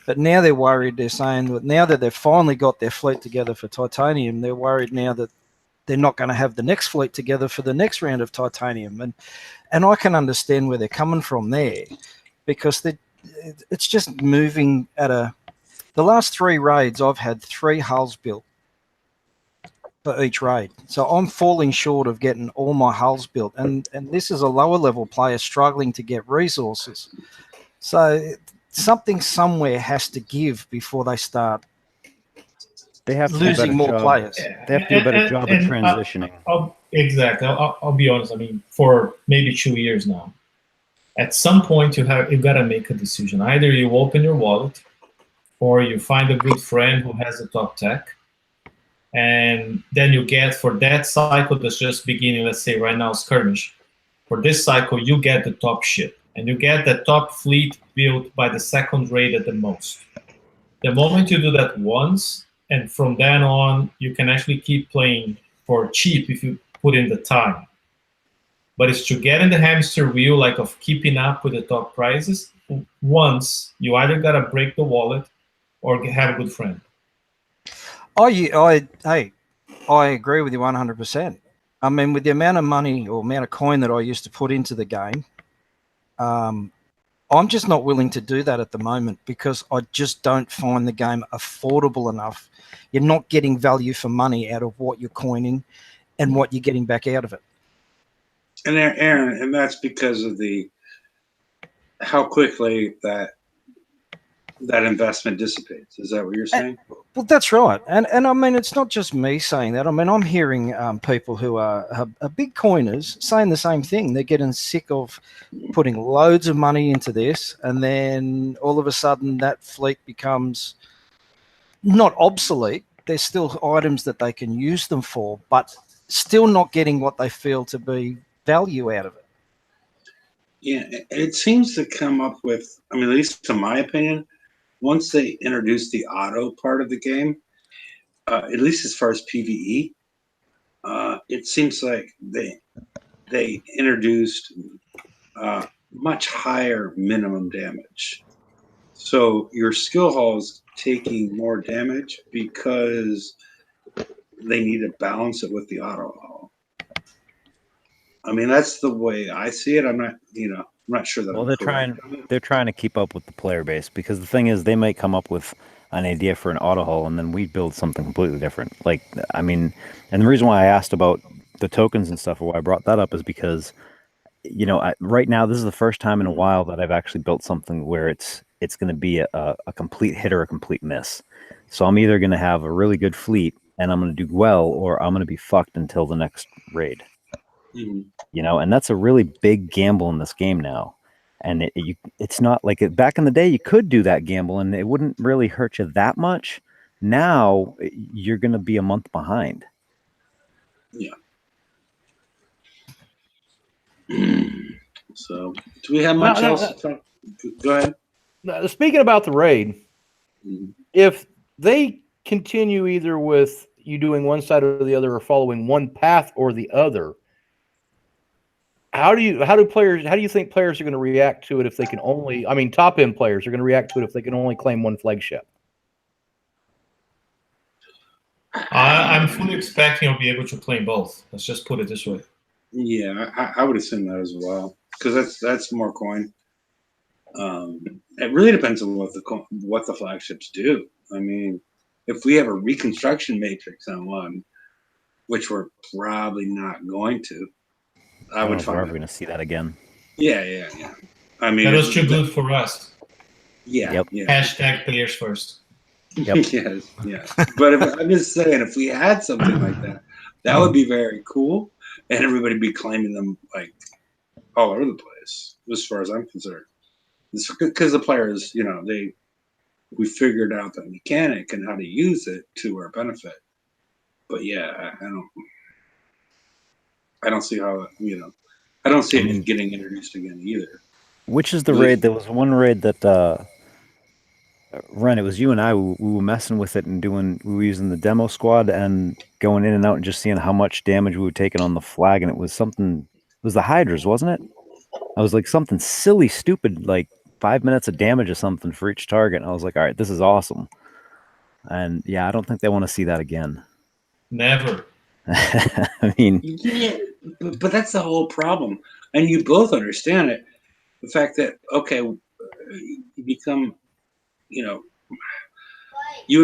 But now they're worried. They're saying that now that they've finally got their fleet together for titanium, they're worried now that they're not going to have the next fleet together for the next round of titanium. And I can understand where they're coming from there, because it's just moving at the last 3 raids, I've had 3 hulls built for each raid. So I'm falling short of getting all my hulls built. And this is a lower level player struggling to get resources. So something somewhere has to give before they start losing more players. They have to do a better job of transitioning. Exactly. I'll be honest. I mean, for maybe 2 years now, at some point you've got to make a decision. Either you open your wallet, or you find a good friend who has the top tech, and then you get, for that cycle that's just beginning, let's say right now Skirmish, for this cycle you get the top ship, and you get the top fleet built by the 2nd raid at the most. The moment you do that once, and from then on you can actually keep playing for cheap if you put in the time. But it's to get in the hamster wheel, like of keeping up with the top prizes. Once you either gotta break the wallet or have a good friend. I agree with you 100%. I mean, with the amount of money or amount of coin that I used to put into the game, I'm just not willing to do that at the moment, because I just don't find the game affordable enough. You're not getting value for money out of what you're coining and what you're getting back out of it. And Aaron, and that's because of how quickly that investment dissipates. Is that what you're saying? Well, that's right. And I mean, it's not just me saying that. I mean, I'm hearing people who are big coiners saying the same thing. They're getting sick of putting loads of money into this, and then all of a sudden that fleet becomes not obsolete. There's still items that they can use them for, but still not getting what they feel to be value out of it. Yeah, it seems to come up with, I mean, at least to my opinion, once they introduced the auto part of the game, at least as far as PvE, it seems like they introduced much higher minimum damage. So your skill hall's taking more damage because they need to balance it with the auto hall. I mean, that's the way I see it. I'm not sure that. Well, they're trying to keep up with the player base, because the thing is, they might come up with an idea for an auto hull, and then we build something completely different. Like, I mean, and the reason why I asked about the tokens and stuff, or why I brought that up, is because, right now this is the first time in a while that I've actually built something where it's going to be a complete hit or a complete miss. So I'm either going to have a really good fleet and I'm going to do well, or I'm going to be fucked until the next raid. And that's a really big gamble in this game now. And it's not like back in the day, you could do that gamble and it wouldn't really hurt you that much. Now you're going to be a month behind. Yeah. So, do we have much else to talk? Go ahead. Speaking about the raid, if they continue either with you doing one side or the other, or following one path or the other, how do you think players are going to react to it if they can only? I mean, top end players are going to react to it if they can only claim one flagship. I'm fully expecting I'll be able to claim both. Let's just put it this way. Yeah, I would assume that as well, because that's more coin. It really depends on what the flagships do. I mean, if we have a reconstruction matrix on one, which we're probably not going to, I would find. We're ever going to see that again. Yeah. I mean, that was too good for us. Yeah. Yep. Yeah. Hashtag players first. Yep. Yes. But I'm just saying, if we had something like that, That would be very cool, and everybody be claiming them like all over the place, as far as I'm concerned. Because the players, we figured out the mechanic and how to use it to our benefit. But yeah, I don't see how I don't see it getting introduced again either. Which is the raid? There was one raid that Ren, it was you and I. We were messing with it and we were using the demo squad and going in and out and just seeing how much damage we were taking on the flag. And it was the Hydras, wasn't it? I was like something silly, stupid, like 5 minutes of damage or something for each target. And I was like, all right, this is awesome. And yeah, I don't think they want to see that again. Never. I mean, yeah, but that's the whole problem, and you both understand it. The fact that you become, you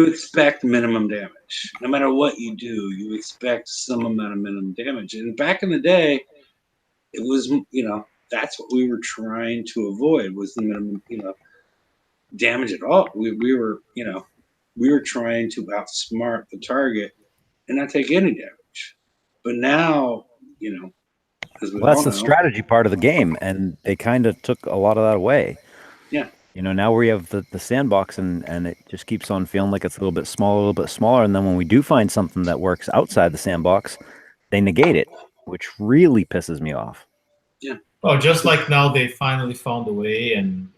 expect minimum damage. No matter what you do, you expect some amount of minimum damage. And back in the day, it was, that's what we were trying to avoid was the minimum, damage at all. We were trying to outsmart the target and not take any damage. But now, that's the strategy part of the game, and they kind of took a lot of that away. Yeah. Now we have the sandbox, and it just keeps on feeling like it's a little bit smaller, and then when we do find something that works outside the sandbox, they negate it, which really pisses me off. Yeah. Oh, just like now they finally found a way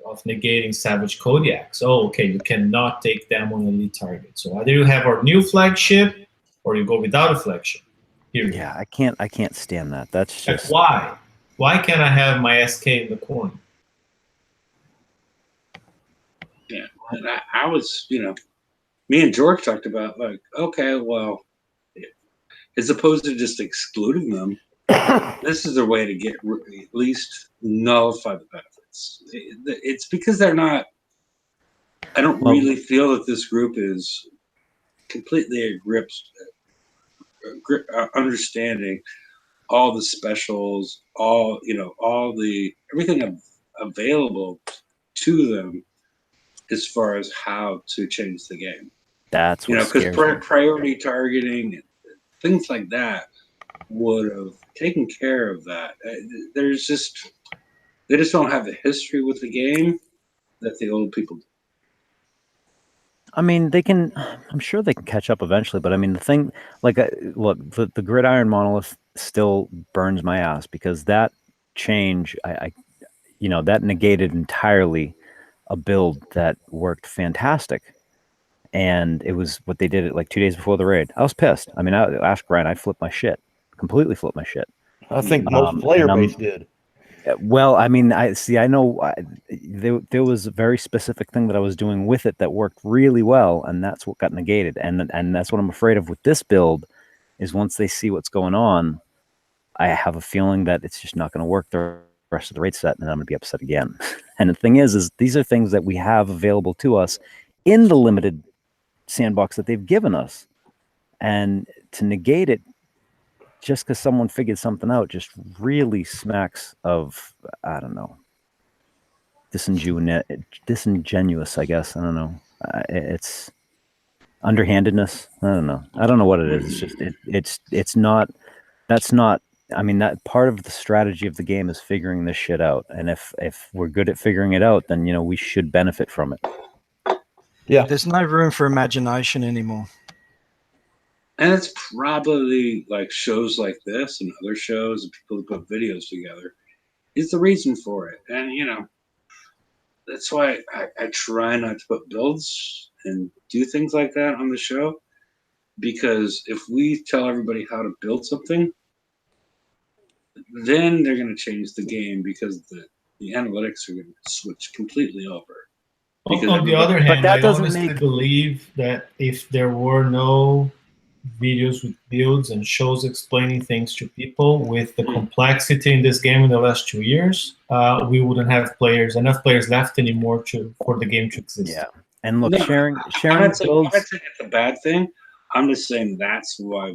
of negating Savage Kodiaks. Oh, okay, you cannot take them on elite target. So either you have our new flagship, or you go without a flagship. Period. Yeah, I can't stand that. That's just why? Why can't I have my SK in the corner? Yeah, and I was, me and George talked about like, okay, well, as opposed to just excluding them, this is a way to get at least nullify the benefits. It's because they're not. I don't really feel that this group is completely understanding all the specials, everything available to them as far as how to change the game. That's what because priority targeting and things like that would have taken care of that. They just don't have the history with the game that the old people do. I mean, I'm sure they can catch up eventually, but I mean, the thing, look, the Gridiron Monolith still burns my ass because that change, that negated entirely a build that worked fantastic. And it was what they did it like 2 days before the raid. I was pissed. I mean, ask Ryan, I flipped my shit. Completely flipped my shit. I think most player base did. Well, I mean, I know there was a very specific thing that I was doing with it that worked really well, and that's what got negated. And that's what I'm afraid of with this build, is once they see what's going on, I have a feeling that it's just not going to work the rest of the raid set, and I'm going to be upset again. And the thing is these are things that we have available to us in the limited sandbox that they've given us, and to negate it just because someone figured something out just really smacks of, I don't know, disingenuous, I guess. I don't know. It's underhandedness. I don't know. I don't know what it is. It's just, it's not, that's not, I mean, that part of the strategy of the game is figuring this shit out. And if we're good at figuring it out, then, we should benefit from it. Yeah. There's no room for imagination anymore. And it's probably like shows like this and other shows and people who put videos together is the reason for it. And, that's why I try not to put builds and do things like that on the show. Because if we tell everybody how to build something, then they're going to change the game because the analytics are going to switch completely over. On the other hand, I honestly believe that if there were no videos with builds and shows explaining things to people with the complexity in this game in the last 2 years, we wouldn't have enough players left anymore for the game to exist. Yeah, and look, sharing I'm not saying builds. it's a bad thing. I'm just saying that's why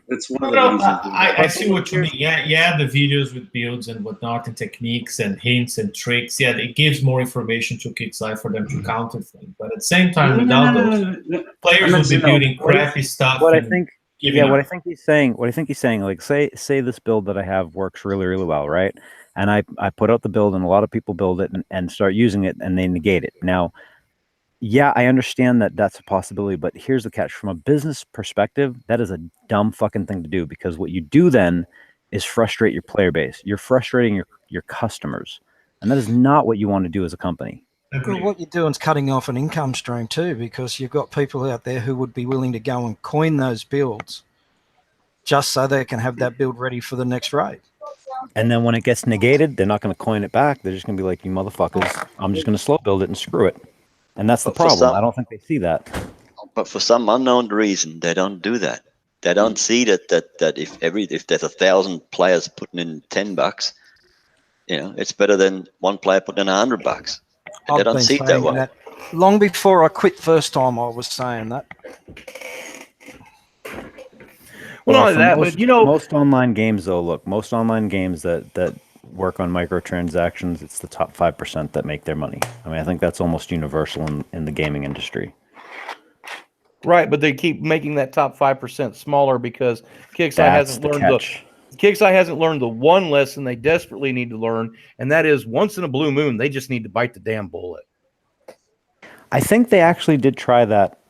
that's one of the reasons. I see what you mean. Yeah, the videos with builds and whatnot and techniques and hints and tricks. Yeah, it gives more information to Kickside for them to counter things. But at the same time, without those, players will be building crappy stuff. What I think giving Yeah, up. what I think he's saying, like say this build that I have works really, really well, right? And I put out the build and a lot of people build it and start using it and they negate it. Now, yeah, I understand that that's a possibility, but here's the catch. From a business perspective, that is a dumb fucking thing to do, because what you do then is frustrate your player base. You're frustrating your customers. And that is not what you want to do as a company. Well, Agreed. what you're doing is cutting off an income stream too, because you've got people out there who would be willing to go and coin those builds just so they can have that build ready for the next raid. And then when it gets negated, they're not going to coin it back. They're just going to be like, you motherfuckers, I'm just going to slow build it and screw it. And that's the But for problem. some- I don't think they see that. But for some unknown reason, they don't do that. They don't see that if there's 1,000 players putting in $10, it's better than one player putting in $100. And they don't see it that way. That long before I quit first time. I was saying that. Well, not only for that, most, but you know, most online games, though, look, most online games that work on microtransactions, it's the top 5% that make their money. I mean, I think that's almost universal in the gaming industry. right? But they keep making that top 5% smaller because Kixeye That's hasn't the learned catch. Kixeye hasn't learned the one lesson they desperately need to learn, and that is once in a blue moon, they just need to bite the damn bullet. I think they actually did try that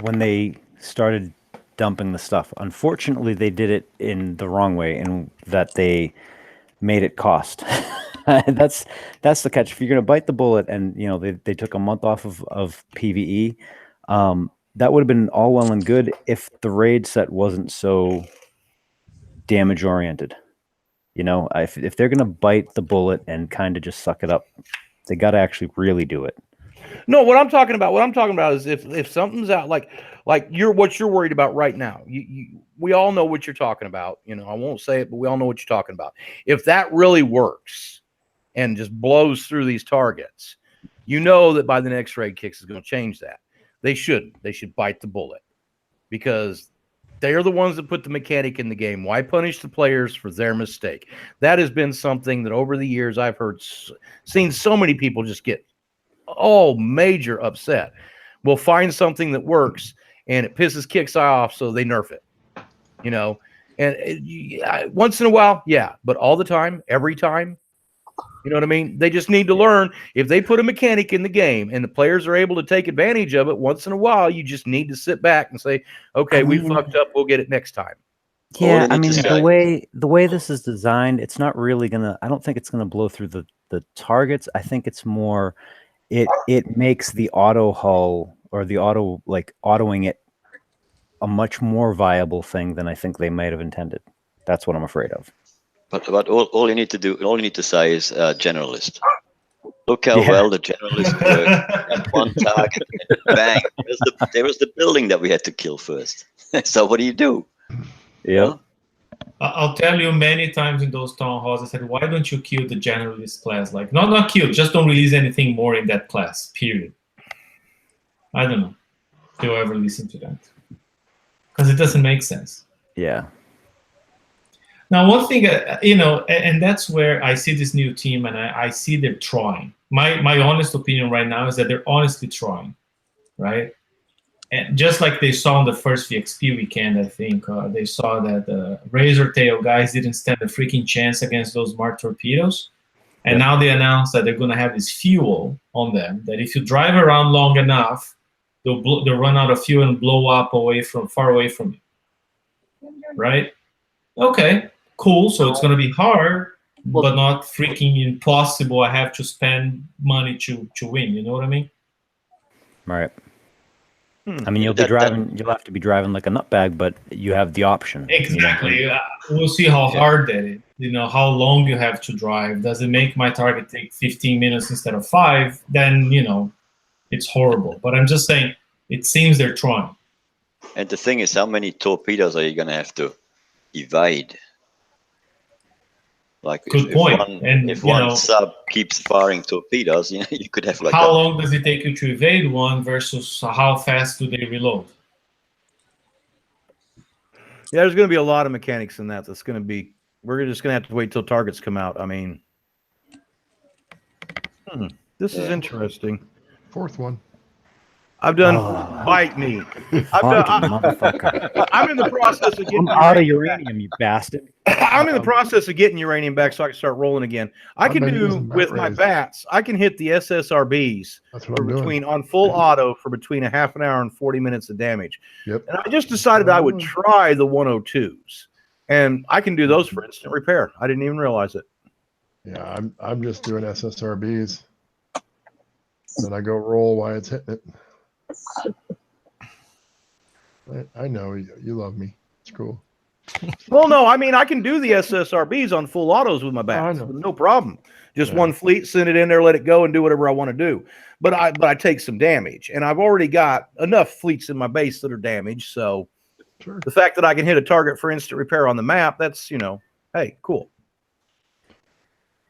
when they started dumping the stuff. Unfortunately, they did it in the wrong way, in that they made it cost. That's the catch. If you're going to bite the bullet, and they took a month off of PvE, that would have been all well and good if the raid set wasn't so damage oriented. If they're going to bite the bullet and kind of just suck it up, they got to actually really do it. No, what I'm talking about is if something's out like what you're worried about right now. We all know what you're talking about. I won't say it, but we all know what you're talking about. If that really works and just blows through these targets, that by the next raid, Kix is going to change that. They should bite the bullet, because they are the ones that put the mechanic in the game. Why punish the players for their mistake? That has been something that over the years I've seen so many people just get major upset. We'll find something that works and it pisses Kixeye off, so they nerf it. And once in a while, yeah, but all the time, every time, you know what I mean? They just need to learn, if they put a mechanic in the game and the players are able to take advantage of it, once in a while, you just need to sit back and say, okay, we fucked up, we'll get it next time. Yeah, I mean, the way this is designed, it's not really I don't think it's gonna blow through the targets. I think it's more, it makes the auto hull, or the autoing it, a much more viable thing than I think they might have intended. That's what I'm afraid of. But all you need to say is generalist. Look how well the generalist worked. At one target, bang! There was the building that we had to kill first. So what do? Yeah. I'll tell you, many times in those town halls, I said, why don't you kill the generalist class? Like, not kill, just don't release anything more in that class, period. I don't know if you'll ever listen to that, because it doesn't make sense. Yeah. Now, one thing, and that's where I see this new team, and I see they're trying. My honest opinion right now is that they're honestly trying, right? And just like they saw on the first VXP weekend, I think they saw that the Razor Tail guys didn't stand a freaking chance against those Mark torpedoes. And now they announced that they're going to have this fuel on them, that if you drive around long enough, they'll run out of fuel and blow up far away from you. Right? Okay, cool. So it's going to be hard, but not freaking impossible. I have to spend money to win. You know what I mean? Right. I mean, you'll have to be driving like a nutbag, but you have the option. Exactly. We'll see how hard that is. How long you have to drive. Does it make my target take 15 minutes instead of 5? Then, it's horrible. But I'm just saying, it seems they're trying. And the thing is, how many torpedoes are you going to have to evade? Like, Good point. If one sub keeps firing torpedoes, you could have like. How long does it take you to evade one versus how fast do they reload? Yeah, there's going to be a lot of mechanics in that. That's going to be. We're just going to have to wait till targets come out. I mean, this is interesting. Fourth one. I've done Oh. bite me. Fucking motherfucker. I'm in the process of getting I'm out of uranium uranium, you bastard. back. I'm in the process of getting uranium back so I can start rolling again. I I've can been do using with bat my rays. bats. I can hit the SSRBs That's what for I'm doing. between on full auto for between a half an hour and 40 minutes of damage. Yep. And I just decided I would try the 102s, and I can do those for instant repair. I didn't even realize it. Yeah, I'm just doing SSRBs. Then I go roll while it's hitting it. I know you love me. It's cool. Well, no, I mean I can do the SSRBs on full autos with my bats, know. no problem. Just Yeah. one fleet, send it in there, let it go, and do whatever I want to do. But I take some damage, and I've already got enough fleets in my base that are damaged. So Sure. the fact that I can hit a target for instant repair on the map, that's hey, cool.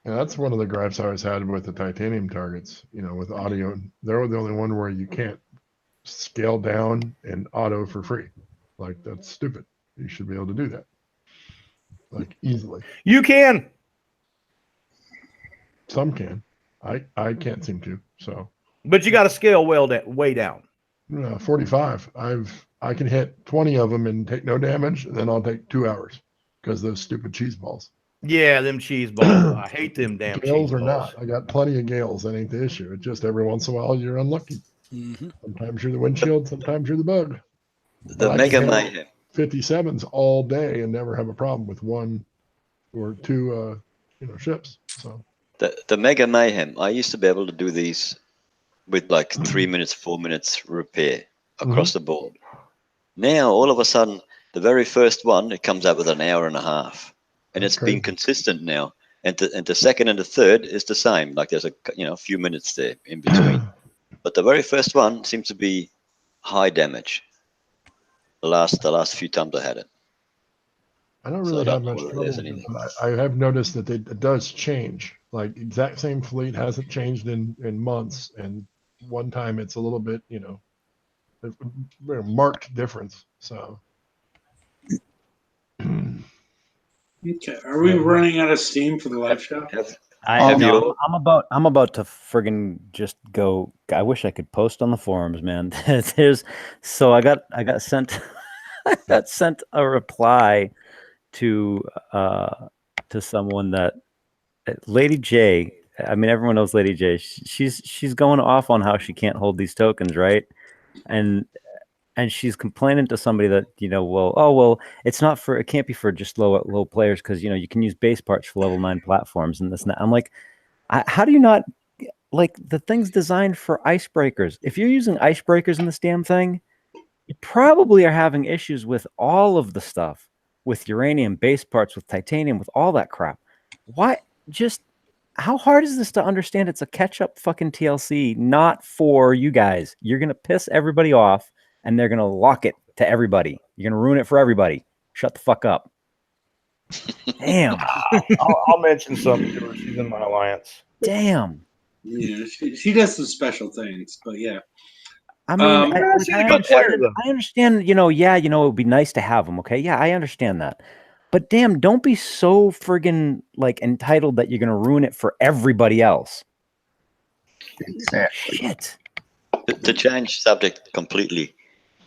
Yeah, that's one of the gripes I always had with the titanium targets. With audio, they're the only one where you can't scale down and auto for free. Like, that's stupid. You should be able to do that, like, easily. You can. Some can. I can't seem to. So, But you got to scale way down. 45. I can hit 20 of them and take no damage, and then I'll take 2 hours because those stupid cheese balls. Yeah, them cheese balls. I hate them damn Gales cheese or balls. not, I got plenty of gales. That ain't the issue. It's just every once in a while you're unlucky. Mm-hmm. Sometimes you're the windshield, sometimes you're the bug. The Mega Mayhem. 57s all day and never have a problem with one or two ships. So The Mega Mayhem. I used to be able to do these with like 3 minutes, 4 minutes repair across the board. Now all of a sudden, the very first one, it comes out with an hour and a half, and That's it's been consistent now. And the second and the third is the same. Like there's a few minutes there in between. But the very first one seems to be high damage. The last few times I had it. I don't So really I have don't know much what it trouble is with anymore. them. I have noticed that it does change. Like, exact same fleet hasn't changed in months, and one time it's a little bit, a marked difference. So Okay, are we running out of steam for the live show? I'm about to friggin' just go. I wish I could post on the forums, man. So I got sent a reply to someone that Lady J. I mean, everyone knows Lady J. She's going off on how she can't hold these tokens, right? And she's complaining to somebody that, it's not for, it can't be for just low players because, you can use base parts for level 9 platforms and this and that. I'm like, how do you not, like, the thing's designed for icebreakers. If you're using icebreakers in this damn thing, you probably are having issues with all of the stuff, with uranium, base parts, with titanium, with all that crap. Why? Just, how hard is this to understand? It's a catch-up fucking TLC, not for you guys. You're going to piss everybody off, and they're going to lock it to everybody. You're going to ruin it for everybody. Shut the fuck up. Damn. I'll mention something to her. She's in my alliance. Damn. Yeah, she does some special things, but yeah. I mean, I understand, it would be nice to have them, okay? Yeah, I understand that. But damn, don't be so friggin' like entitled that you're going to ruin it for everybody else. Exactly. Shit. To change subject completely,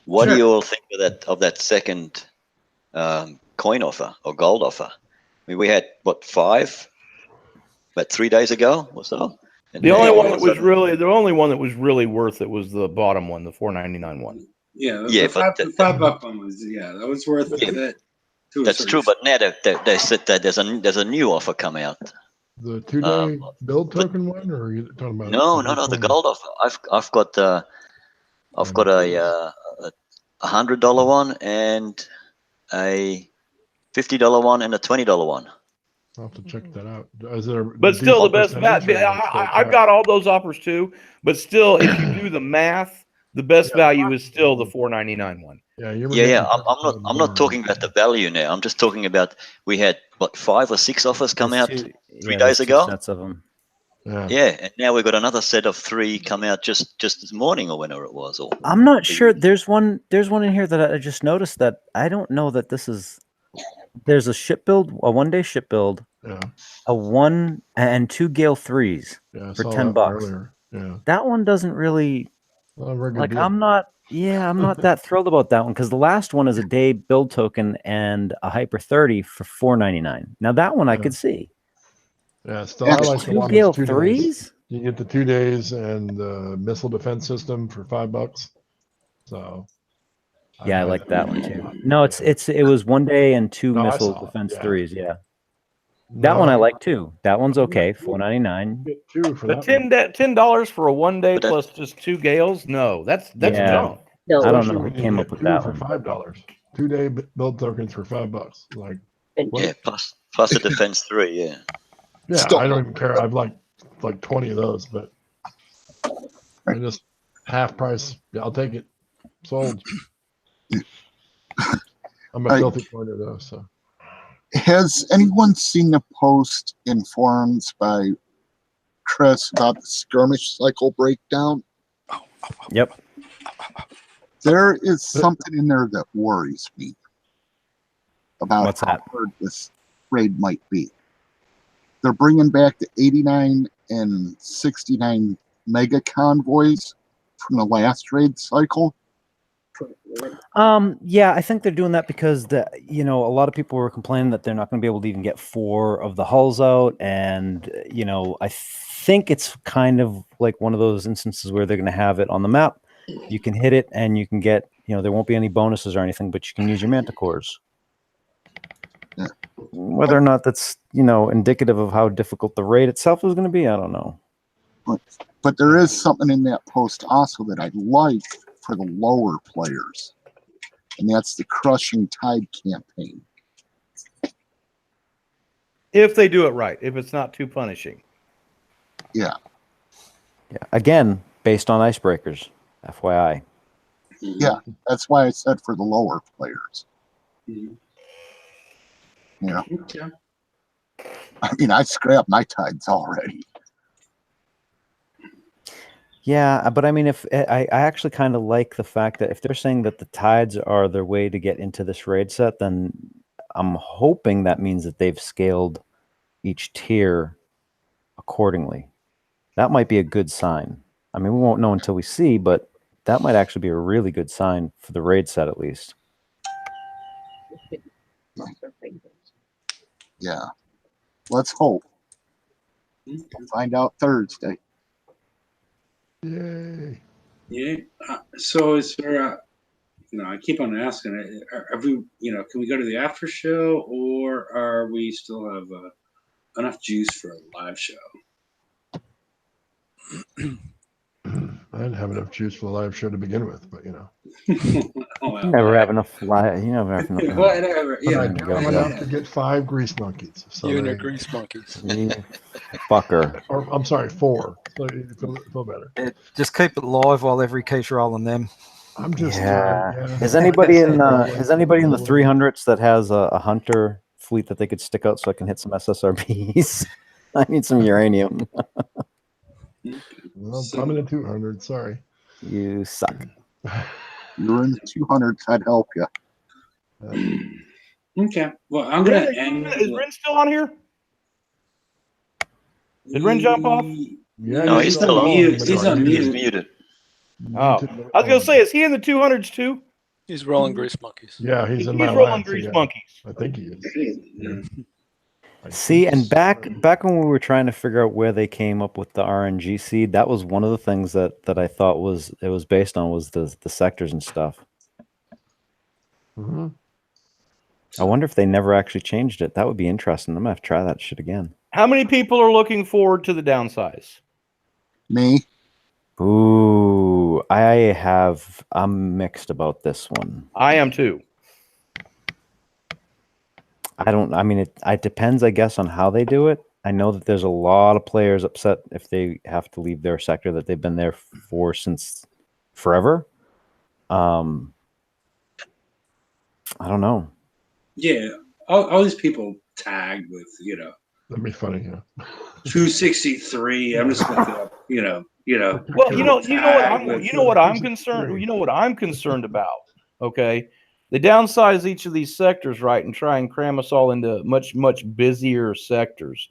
what do you all think of that second coin offer or gold offer? I mean, we had what, 5? About 3 days ago or so. And the only one that was really worth it was the bottom one, the $4.99 one. Yeah, the $5 one was that was worth it. That's true, but now they said that there's a new offer come out. The 2-day build token one, or are you talking about? No, the gold offer. I've got a $100 one and a $50 one and a $20 one. I'll have to check that out. Is there? But still, the best value. I've got all those offers too. But still, if you do the math, the best value is still the $4.99 one. Yeah. I'm not talking about the value now. I'm just talking about we had what, 5 or 6 offers come out 3 days ago. 2 sets of them. Yeah, and now we've got another set of 3 come out just this morning or whenever it was. Or I'm not sure. There's one in here that I just noticed that I don't know that this is. There's a ship build, a 1-day ship build, a 1 and 2 Gale 3s for $10. Yeah, that one doesn't really Not a very good Like deal. I'm not that thrilled about that one because the last one is a day build token and a hyper 30 for $4.99. Now that one I Yeah. could see. Yeah, still, I like the Two one Gale that's 2 days. 3s? You get the 2 days and the missile defense system for $5. So Yeah, I buy like that one a too. lot. No, it was 1 day and 2 No, I missile saw it, defense yeah. 3s. Yeah, that one I No, like too. That one's you okay. get- $4.99. you get 2 for But that one. $10 for a 1 day But that- plus just 2 gales? No, that's Yeah. junk. No, I don't Especially know who when you came get up with 2 that for one. $5. 2 day build tokens for $5. Like, and what? Yeah, plus a defense 3, yeah. Yeah, Still- I don't even care. I've like 20 of those, but I just half price. Yeah, I'll take it. Sold. I'm a I- filthy pointer though, so Has anyone seen the post in forums by Chris about the skirmish cycle breakdown? Yep. There is something in there that worries me about What's how that? hard this raid might be. They're bringing back the 89 and 69 mega convoys from the last raid cycle. Yeah, I think they're doing that because a lot of people were complaining that they're not going to be able to even get 4 of the hulls out, and I think it's kind of like one of those instances where they're going to have it on the map. You can hit it, and you can get there won't be any bonuses or anything, but you can use your manticores. Yeah. Whether or not that's indicative of how difficult the raid itself is going to be, I don't know. But there is something in that post also that I like for the lower players, and that's the Crushing Tide campaign. If they do it right, if it's not too punishing. Yeah. Yeah. Again, based on icebreakers, FYI. Yeah, that's why I said for the lower players. Mhm. Yeah. Okay. I mean, I scrapped my tides already. Yeah, but I mean, if I actually kind of like the fact that if they're saying that the tides are their way to get into this raid set, then I'm hoping that means that they've scaled each tier accordingly. That might be a good sign. I mean, we won't know until we see, but that might actually be a really good sign for the raid set, at least. Yeah. Let's hope. We'll find out Thursday. yay. Yeah. So is there I keep on asking, are we, can we go to the after show, or are we still have enough juice for a live show? I didn't have enough juice for the live show to begin with, but Well, You never have enough live. You never have enough. whatever. But I Yeah. do go, have go. enough to get 5 grease monkeys. So You and there your you go. grease monkeys. You fucker. Or I'm sorry, 4. So you feel better. Just keep it live while every keeps rolling them. I'm just Yeah. Is anybody in the 300s that has a hunter fleet that they could stick out so I can hit some SSRBs? I need some uranium. Well, I'm in the 200. Sorry. You suck. You're in the 200s. I'd help you. Okay. Well, I'm gonna end. Is Ren still on here? Did Ren jump off? Yeah, No, he's still on. mute. He's on He's mute. muted. Oh, I was gonna say, is he in the 200s too? He's rolling grease monkeys. Yeah, he's in He's my rolling line, so grease yeah. monkeys. I think he is. Yeah. I See, think and so. back when we were trying to figure out where they came up with the RNG seed, that was one of the things that I thought was based on was the sectors and stuff. Mhm. I wonder if they never actually changed it. That would be interesting. I'm gonna have to try that shit again. How many people are looking forward to the downsize? Me? Ooh, I'm mixed about this one. I am too. I mean, it depends, I guess, on how they do it. I know that there's a lot of players upset if they have to leave their sector that they've been there for since forever. I don't know. Yeah. All these people tagged with, That'd be funny, yeah. 263. I'm just looking up, Well, you know what I'm concerned. Three. You know what I'm concerned about. Okay, they downsize each of these sectors, right, and try and cram us all into much busier sectors.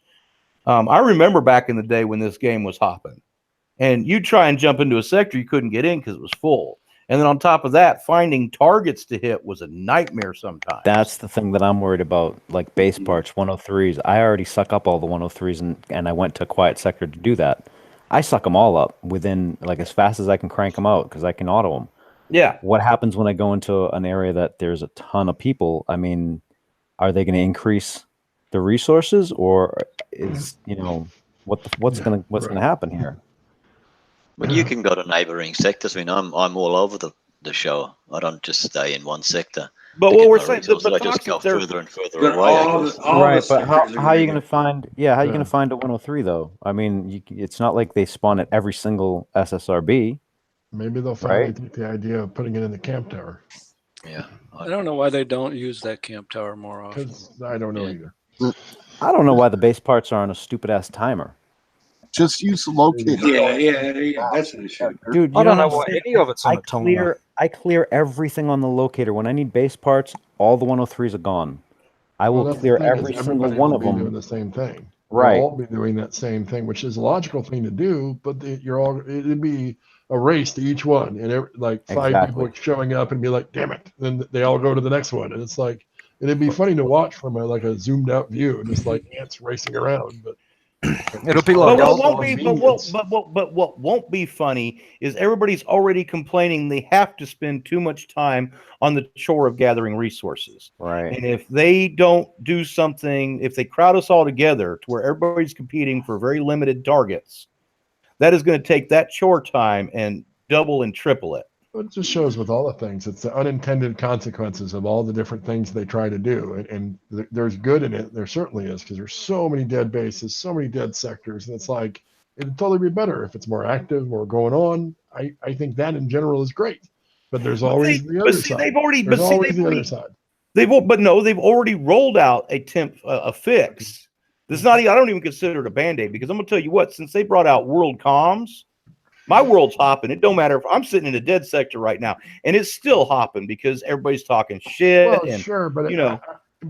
I remember back in the day when this game was hopping, and you try and jump into a sector, you couldn't get in because it was full. And then on top of that, finding targets to hit was a nightmare sometimes. That's the thing that I'm worried about, like base parts, 103s. I already suck up all the 103s, and I went to quiet sector to do that. I suck them all up within, like, as fast as I can crank them out because I can auto them. Yeah. What happens when I go into an area that there's a ton of people? I mean, are they going to increase the resources, or is, what's going to happen here? Well, you can go to neighboring sectors. I mean, I'm all over the show. I don't just stay in one sector. But to what get we're my saying, resources. but I just go toxic, they're further and further But away. I all guess. the Right, but how sectors are you gonna going to find? Yeah, how are you going to find a 103 though? I mean, it's not like they spawn at every single SSRB. Maybe they'll finally Right. take the idea of putting it in the camp tower. Yeah. I don't know why they don't use that camp tower more often. Because I don't know Yeah. either. I don't know why the base parts are on a stupid ass timer, Just use the locator. Yeah, that's an issue. dude. I You don't know what I'm why saying? any of it's on a timer. I clear everything on the locator when I need base parts. All the 103s are gone. I will Well, that's clear the thing, is every single everybody one will of be doing them. the same thing. Right. They'll all be doing that same thing, which is a logical thing to do. But it'd be a race to each one, and like five Exactly. people showing up and be like, "Damn it!" Then they all go to the next one, and it's like it'd be funny to watch from a zoomed out view, just like ants racing around. But It'll be But like what old won't be, convenience. but what won't be funny is everybody's already complaining they have to spend too much time on the chore of gathering resources. Right. And if they don't do something, if they crowd us all together to where everybody's competing for very limited targets, that is going to take that chore time and double and triple it. It just shows with all the things. It's the unintended consequences of all the different things they try to do. And there's good in it. There certainly is, because there's so many dead bases, so many dead sectors. And it's like, it'd totally be better if it's more active, more going on. I think that in general is great. But there's always the other side. They've already, There's always the other already, side. they've already rolled out a fix. This is not, I don't even consider it a Band-Aid, because I'm going to tell you what, since they brought out World Comms, my world's hopping. It don't matter if I'm sitting in a dead sector right now, and it's still hopping because everybody's talking shit. Well, and sure, but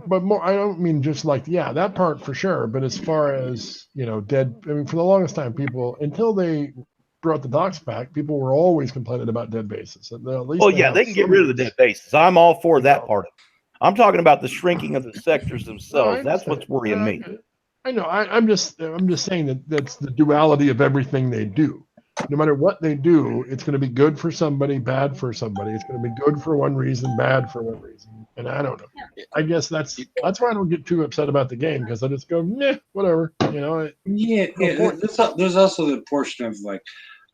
but more. I don't mean just like that part for sure. But as far as dead. I mean, for the longest time, people until they brought the docks back, people were always complaining about dead bases. At least they can get rid of the dead bases. I'm all for that part of it. I'm talking about the shrinking of the sectors themselves. That's what's worrying me. I know. I'm just saying that's the duality of everything they do. No matter what they do, it's going to be good for somebody, bad for somebody. It's going to be good for one reason, bad for one reason. And I don't know. I guess that's why I don't get too upset about the game, because I just go, nah, whatever. Yeah. There's also the portion of like,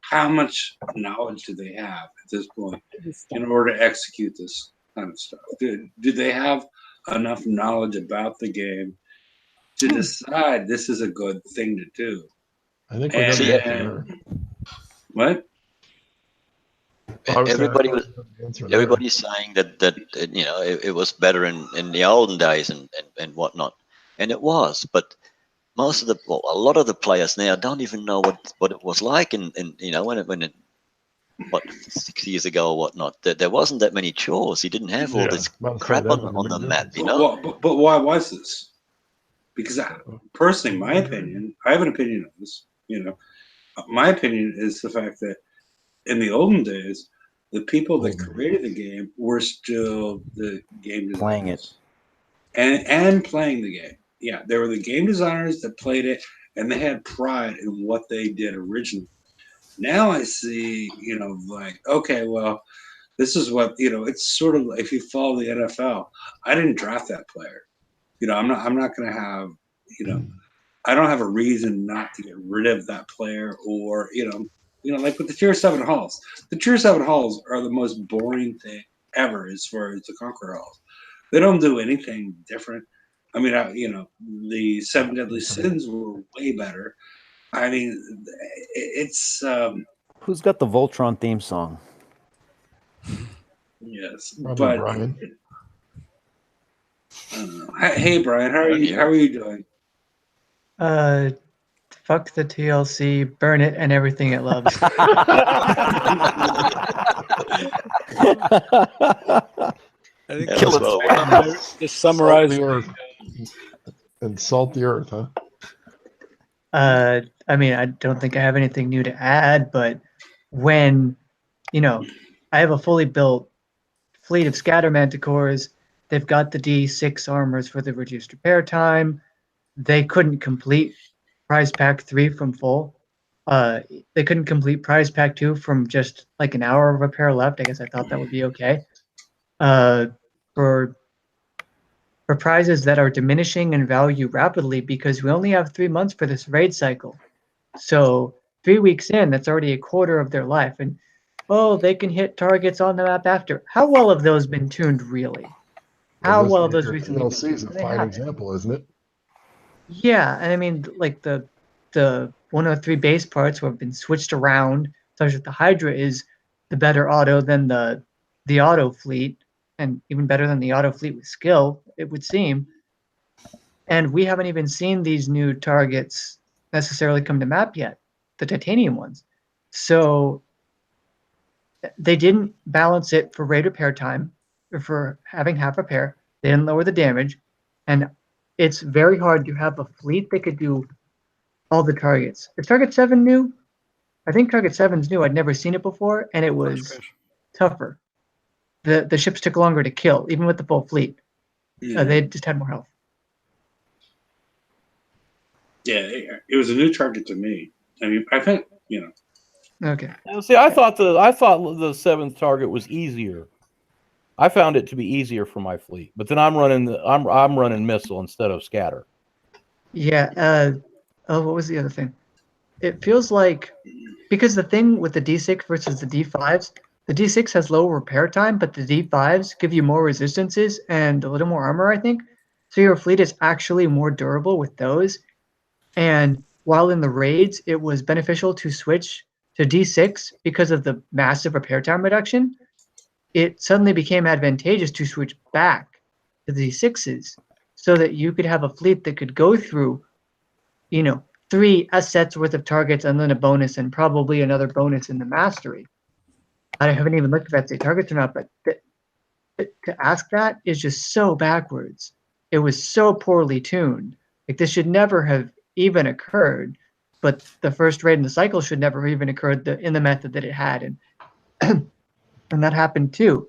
how much knowledge do they have at this point in order to execute this kind of stuff? Do they have enough knowledge about the game to decide this is a good thing to do? I think we're going to answer. What? Everybody's saying that it was better in the olden days and whatnot, and it was. But most of a lot of the players now don't even know what it was like, and when it 6 years ago or whatnot. There wasn't that many chores. You didn't have all this crap on the map, But why was this? Because personally, my opinion, I have an opinion on this. My opinion is the fact that in the olden days, the people that created the game were still the game designers. Playing it. And playing the game. Yeah, they were the game designers that played it, and they had pride in what they did originally. Now I see, like, okay, well, this is what, it's sort of, if you follow the NFL, I didn't draft that player. I'm not going to have, I don't have a reason not to get rid of that player, or, like with the Tier 7 halls. The Tier 7 halls are the most boring thing ever as far as the Conqueror halls. They don't do anything different. I mean, the 7 Deadly Sins were way better. I mean, it's... Who's got the Voltron theme song? Yes, Probably Brian. I don't know. Hey, Brian, how are you doing? Fuck the TLC, burn it and everything it loves. I think Kill it. Just summarize the earth. And salt the earth, huh? I mean, I don't think I have anything new to add, but when, I have a fully built fleet of scatter manticores, they've got the D6 armors for the reduced repair time. They couldn't complete prize pack 3 from full. They couldn't complete prize pack 2 from just like an hour of repair left. I guess I thought that would be okay. For prizes that are diminishing in value rapidly, because we only have 3 months for this raid cycle. So 3 weeks in, that's already a quarter of their life. And they can hit targets on the map after. How well have those been tuned, really? How well have those recently been TLC is a tuned? They fine haven't. example, isn't it? Yeah, and I mean, like the 103 base parts have been switched around, such that the Hydra is the better auto than the auto fleet, and even better than the auto fleet with skill, it would seem. And we haven't even seen these new targets necessarily come to map yet, the titanium ones. So they didn't balance it for raid repair time, or for having half repair. They didn't lower the damage, and it's very hard to have a fleet that could do all the targets. Is Target 7 new? I think Target 7's new. I'd never seen it before, and it was tougher. The ships took longer to kill, even with the full fleet. They just had more health. Yeah, it was a new target to me. I mean, I think, Okay. See, I thought the seventh target was easier. I found it to be easier for my fleet, but then I'm running missile instead of scatter. Yeah. What was the other thing? It feels like, because the thing with the D6 versus the D5s, the D6 has lower repair time, but the D5s give you more resistances and a little more armor, I think. So your fleet is actually more durable with those. And while in the raids, it was beneficial to switch to D6 because of the massive repair time reduction, it suddenly became advantageous to switch back to the D6s so that you could have a fleet that could go through, 3 sets worth of targets and then a bonus and probably another bonus in the mastery. I haven't even looked if that's a targets or not, but to ask that is just so backwards. It was so poorly tuned. Like, this should never have even occurred, but the first raid in the cycle should never have even occurred in the method that it had, and and that happened too.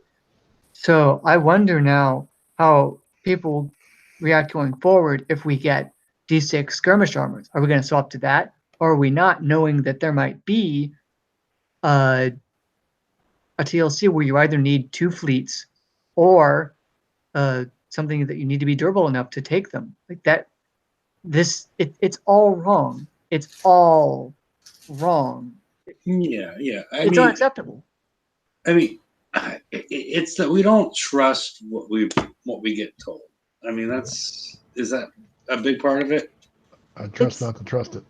So I wonder now how people react going forward if we get D6 skirmish armors. Are we going to swap to that, or are we not, knowing that there might be a TLC where you either need 2 fleets or something that you need to be durable enough to take them like that? It's all wrong. It's all wrong. Yeah. It's unacceptable. I mean, it's that we don't trust what we get told. I mean, is that a big part of it? I trust not to trust it.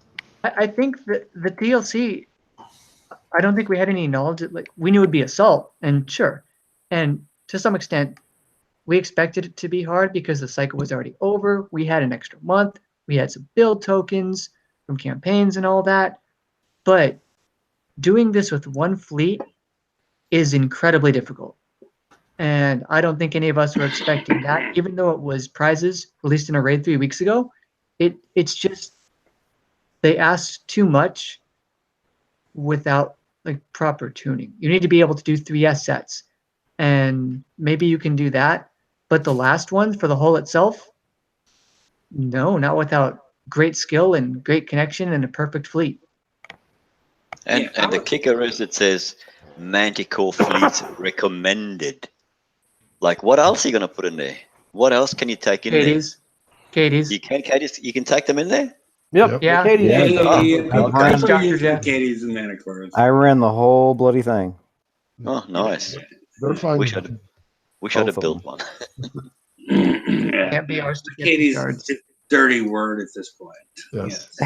I think that the TLC, I don't think we had any knowledge that, like, we knew it would be assault, and sure, and to some extent, we expected it to be hard because the cycle was already over. We had an extra month. We had some build tokens from campaigns and all that. But doing this with one fleet is incredibly difficult. And I don't think any of us were expecting that, even though it was prizes released in a raid 3 weeks ago. It's just, they asked too much without like proper tuning. You need to be able to do 3S sets, and maybe you can do that. But the last one for the hull itself, no, not without great skill and great connection and a perfect fleet. And the kicker is, it says Manticore fleets recommended. Like, what else are you gonna put in there? What else can you take in Katie's. there? You can take them in there. Yep. Yeah. Katie's Yeah, I ran- Katie's and Manticores. I ran the whole bloody thing. Oh, nice. They're fine. Wish I'd Both have of built them. one. Yeah. Can't be ours to get Katie's the cards. a dirty word at this point. Yes.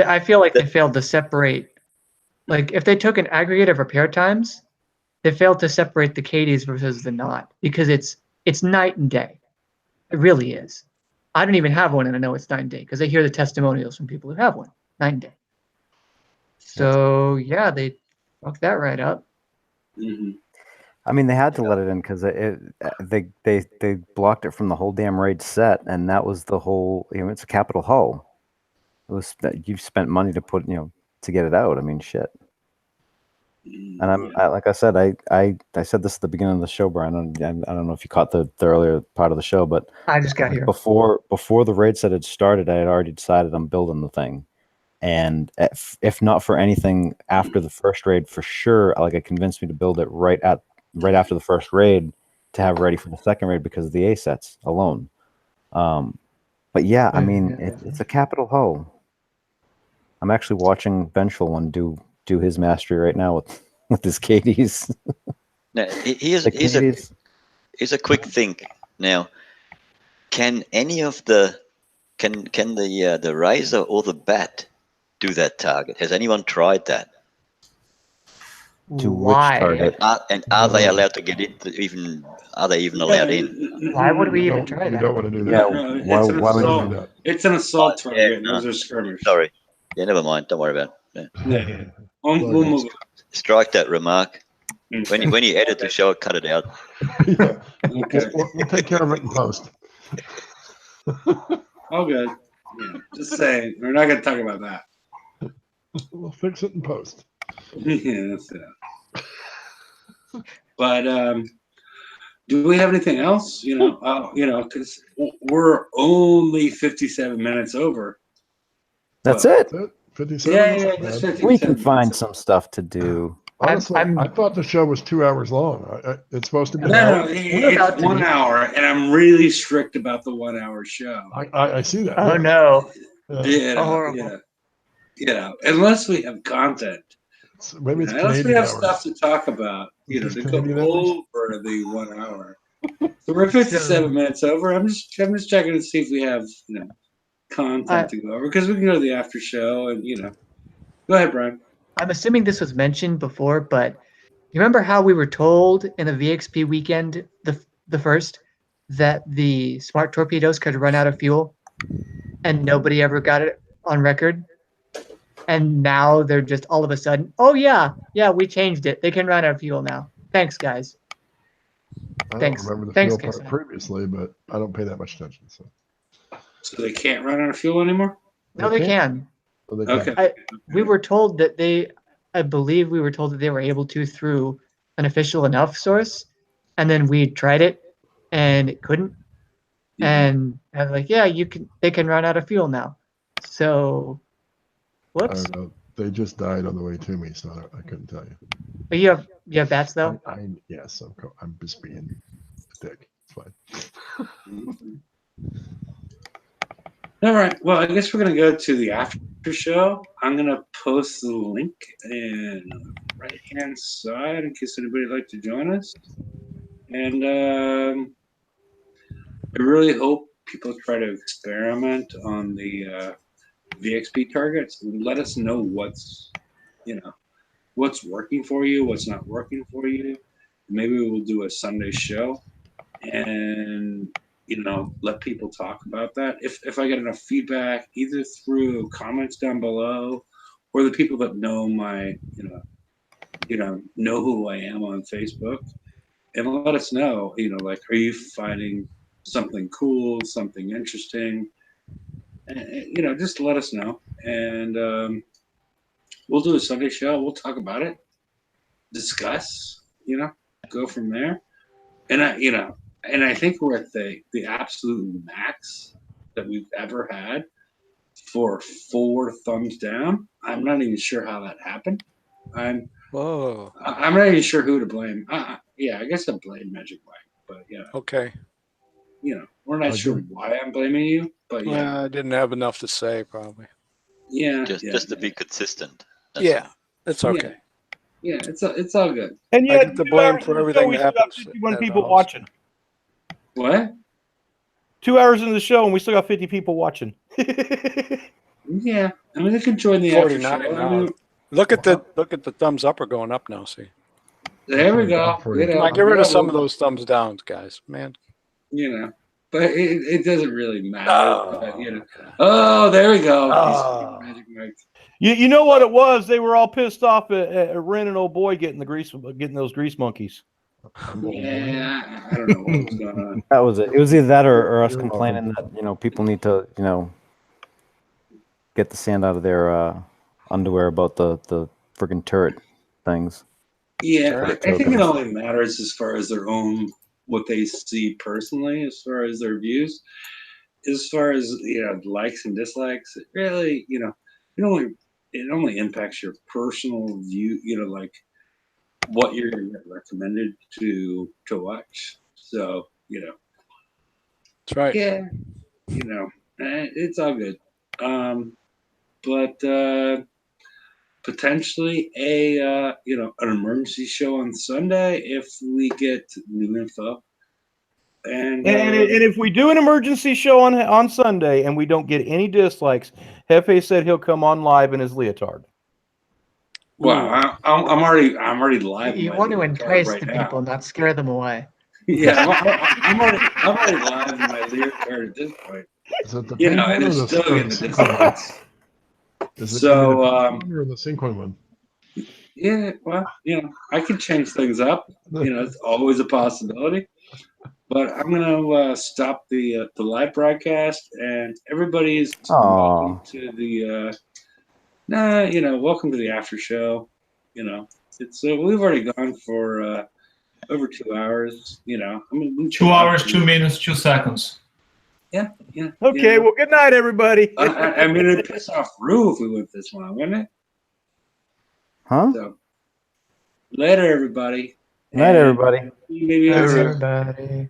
I feel like they failed to separate. Like, if they took an aggregate of repair times, they failed to separate the Katie's versus the not, because it's night and day. It really is. I don't even have one, and I know it's night and day because I hear the testimonials from people who have one. Night and day. So yeah, they fucked that right up. Mm-hmm. I mean, they had to let it in because they blocked it from the whole damn raid set, and that was the whole. You know, it's a capital hull. It was that you've spent money to put, to get it out. I mean, shit. And like I said, I said this at the beginning of the show, Brian. I don't know if you caught the earlier part of the show, but I just got here. Before the raid set had started, I had already decided I'm building the thing. And if not for anything after the first raid, for sure, like it convinced me to build it right after the first raid to have ready for the second raid because of the A sets alone. But yeah, I mean, it's a capital hull. I'm actually watching Vengeful One do his mastery right now with his Katie's. Now, here's a quick thing. Now, can any of the the Riser or the Bat do that target? Has anyone tried that? To which target? And are they allowed to get in? Are they even allowed in? Why would we even try We that? don't want to do Yeah, that. why would you do that? It's an assault Oh, target. yeah, Those are skirmish. Sorry. Yeah, never mind. Don't worry about it. Yeah. Yeah. We'll move on. Strike that remark. When you edit the show, cut it out. Yeah. Okay. We'll take care of it in post. All good. Yeah. Just saying. We're not going to talk about that. We'll fix it in post. Yeah, that's it. But do we have anything else? Because we're only 57 minutes over. That's Well, it. That's it. 57. Yeah, That's just bad. 57 We can minutes find over. some stuff to do. Honestly, I'm- I thought the show was 2 hours long. It's supposed to be. No, an We're about it's to 1 be- hour, and I'm really strict about the 1 hour show. I see that. Oh yeah. no! Yeah. Horrible. Unless we have content. Maybe it's Unless we Canadian have stuff hours. to talk about, Is to this go Canadian hours? over the 1 hour. So we're 57 minutes over. I'm just checking to see if we have content to go over because we can go to the after show and Go ahead, Brian. I'm assuming this was mentioned before, but you remember how we were told in the VXP weekend, the first, that the smart torpedoes could run out of fuel, and nobody ever got it on record. And now they're just all of a sudden, oh yeah, we changed it. They can run out of fuel now. Thanks, guys. I Thanks. don't remember the Thanks, fuel part Casey. previously, but I don't pay that much attention. So they can't run out of fuel anymore? No, they can. So they can. Okay. We were told that I believe we were told that they were able to through an official enough source, and then we tried it, and it couldn't. And I was like, yeah, they can run out of fuel now. So, I whoops. don't know. They just died on the way to me, so I couldn't tell you. But you have bats though. Yes, I'm just being a dick. It's fine. All right. Well, I guess we're going to go to the after show. I'm going to post the link in the right-hand side in case anybody would like to join us. And I really hope people try to experiment on the VXP targets and let us know what's working for you, what's not working for you. Maybe we'll do a Sunday show and let people talk about that. If I get enough feedback, either through comments down below or the people that know my, know who I am on Facebook, and let us know, are you finding something cool, something interesting? And, just let us know. And we'll do a Sunday show. We'll talk about it, discuss, go from there. And I think we're at the absolute max that we've ever had for 4 thumbs down. I'm not even sure how that happened. I'm not even sure who to blame. Yeah, I guess I blame Magic Mike, but Okay. We're not sure why I'm blaming you, but Well, I didn't have enough to say, probably. Just to be consistent. It's okay. Yeah, it's all good. And I yet, get the blame for everything that happens. 51 at people the house. watching. What? 2 hours into the show, and we still got 50 people watching. Yeah, I mean they can join the after 49 show. now. Look at the thumbs up are going up now. See, There we go. Come on, get rid of some of those thumbs down, guys. Man, but it doesn't really matter. But, oh, there we go. Magic Mike. You know what it was? They were all pissed off at Ren and old boy getting those grease monkeys. Yeah, I don't know what was going on. That was it. It was either that or us complaining that people need to get the sand out of their underwear about the friggin' turret things. Yeah, I think it tokens. only matters as far as their own what they see personally, as far as their views. As far as likes and dislikes, it really it only impacts your personal view. Like what you're going to get recommended to watch. So That's right. yeah, it's all good. But potentially an emergency show on Sunday if we get new info. And if we do an emergency show on Sunday and we don't get any dislikes, Hefe said he'll come on live in his leotard. well, I'm already live. You in my want to leotard entice right the now. people, not scare them away. Yeah, I'm already live in my leotard at this point. Is it the And penguin or it's the still getting the sequin one? dislikes. Is it So, gonna be the penguin or the sequin one? Yeah, well, I can change things up. It's always a possibility. But I'm gonna stop the live broadcast, and everybody's welcome to the welcome to the after show. It's we've already gone for over 2 hours. 2 hours, 2 minutes, 2 seconds. Yeah. Okay, well, good night, everybody. I mean, it'd piss off Rue if we went this long, wouldn't it? Huh? So, later, everybody. Night, everybody. Maybe Everybody.